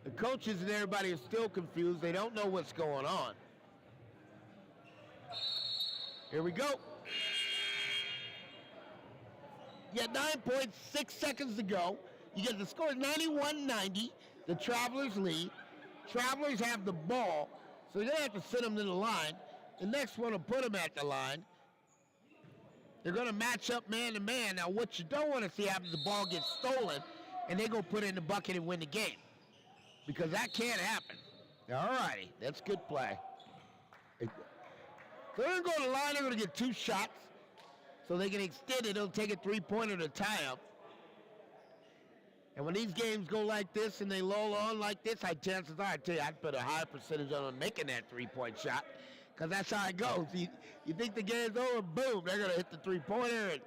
The coaches and everybody are still confused. They don't know what's going on. Here we go. You got 9.6 seconds to go. You get the score is 91-90. The Travelers lead. Travelers have the ball, so they're going to have to send them to the line. The next one will put them at the line. They're going to match up man to man. Now, what you don't want to see happen is the ball gets stolen, and they go put it in the bucket and win the game. Because that can't happen. All righty, that's good play. So they're going to go to the line. They're going to get 2 shots. So they can extend it. They'll take a 3-pointer to tie up. And when these games go like this and they lull on like this, chances are, I tell you, I'd put a high percentage on them making that 3-point shot. Because that's how it goes. You think the game's over, boom, they're going to hit the 3-pointer, and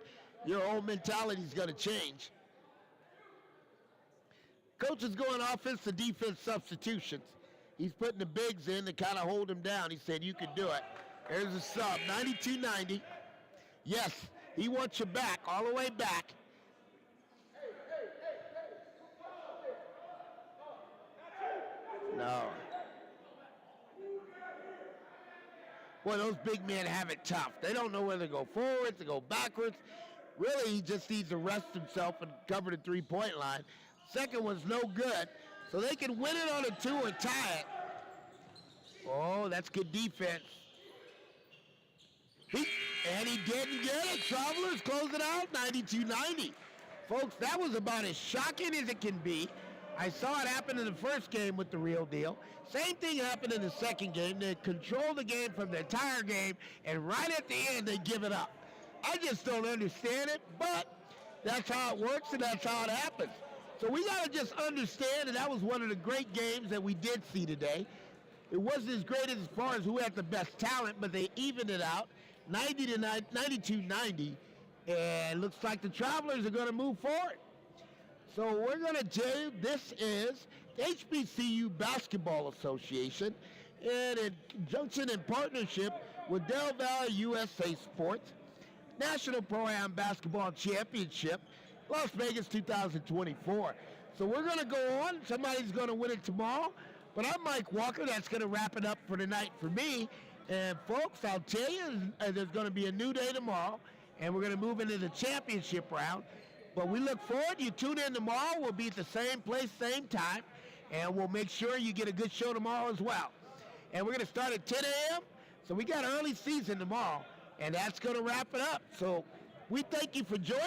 your whole mentality is going to change. Coach is going offense to defense substitutions. He's putting the bigs in to kind of hold him down. He said, you can do it. There's a sub, 92-90. Yes, he wants you back, all the way back. No. Boy, those big men have it tough. They don't know whether to go forwards, to go backwards. Really, he just needs to rest himself and cover the 3-point line. Second one's no good, so they can win it on a 2 or tie it. Oh, that's good defense. And he didn't get it. Travelers close it out, 92-90. Folks, that was about as shocking as it can be. I saw it happen in the first game with the real deal. Same thing happened in the second game. They control the game from the entire game, and right at the end, they give it up. I just don't understand it, but that's how it works, and that's how it happens. So we got to just understand that was one of the great games that we did see today. It wasn't as great as far as who had the best talent, but they evened it out, 92-90, and looks like the Travelers are going to move forward. So we're going to tell you this is the HBCU Basketball Association in conjunction and partnership with Delaware USA Sports, National Pro-Am Basketball Championship, Las Vegas 2024. So we're going to go on. Somebody's going to win it tomorrow. But I'm Mike Walker. That's going to wrap it up for tonight for me. And folks, I'll tell you, there's going to be a new day tomorrow, and we're going to move into the championship round. But we look forward. You tune in tomorrow. We'll be at the same place, same time, and we'll make sure you get a good show tomorrow as well. And we're going to start at 10 a.m., so we got early season tomorrow, and that's going to wrap it up. So we thank you for joining.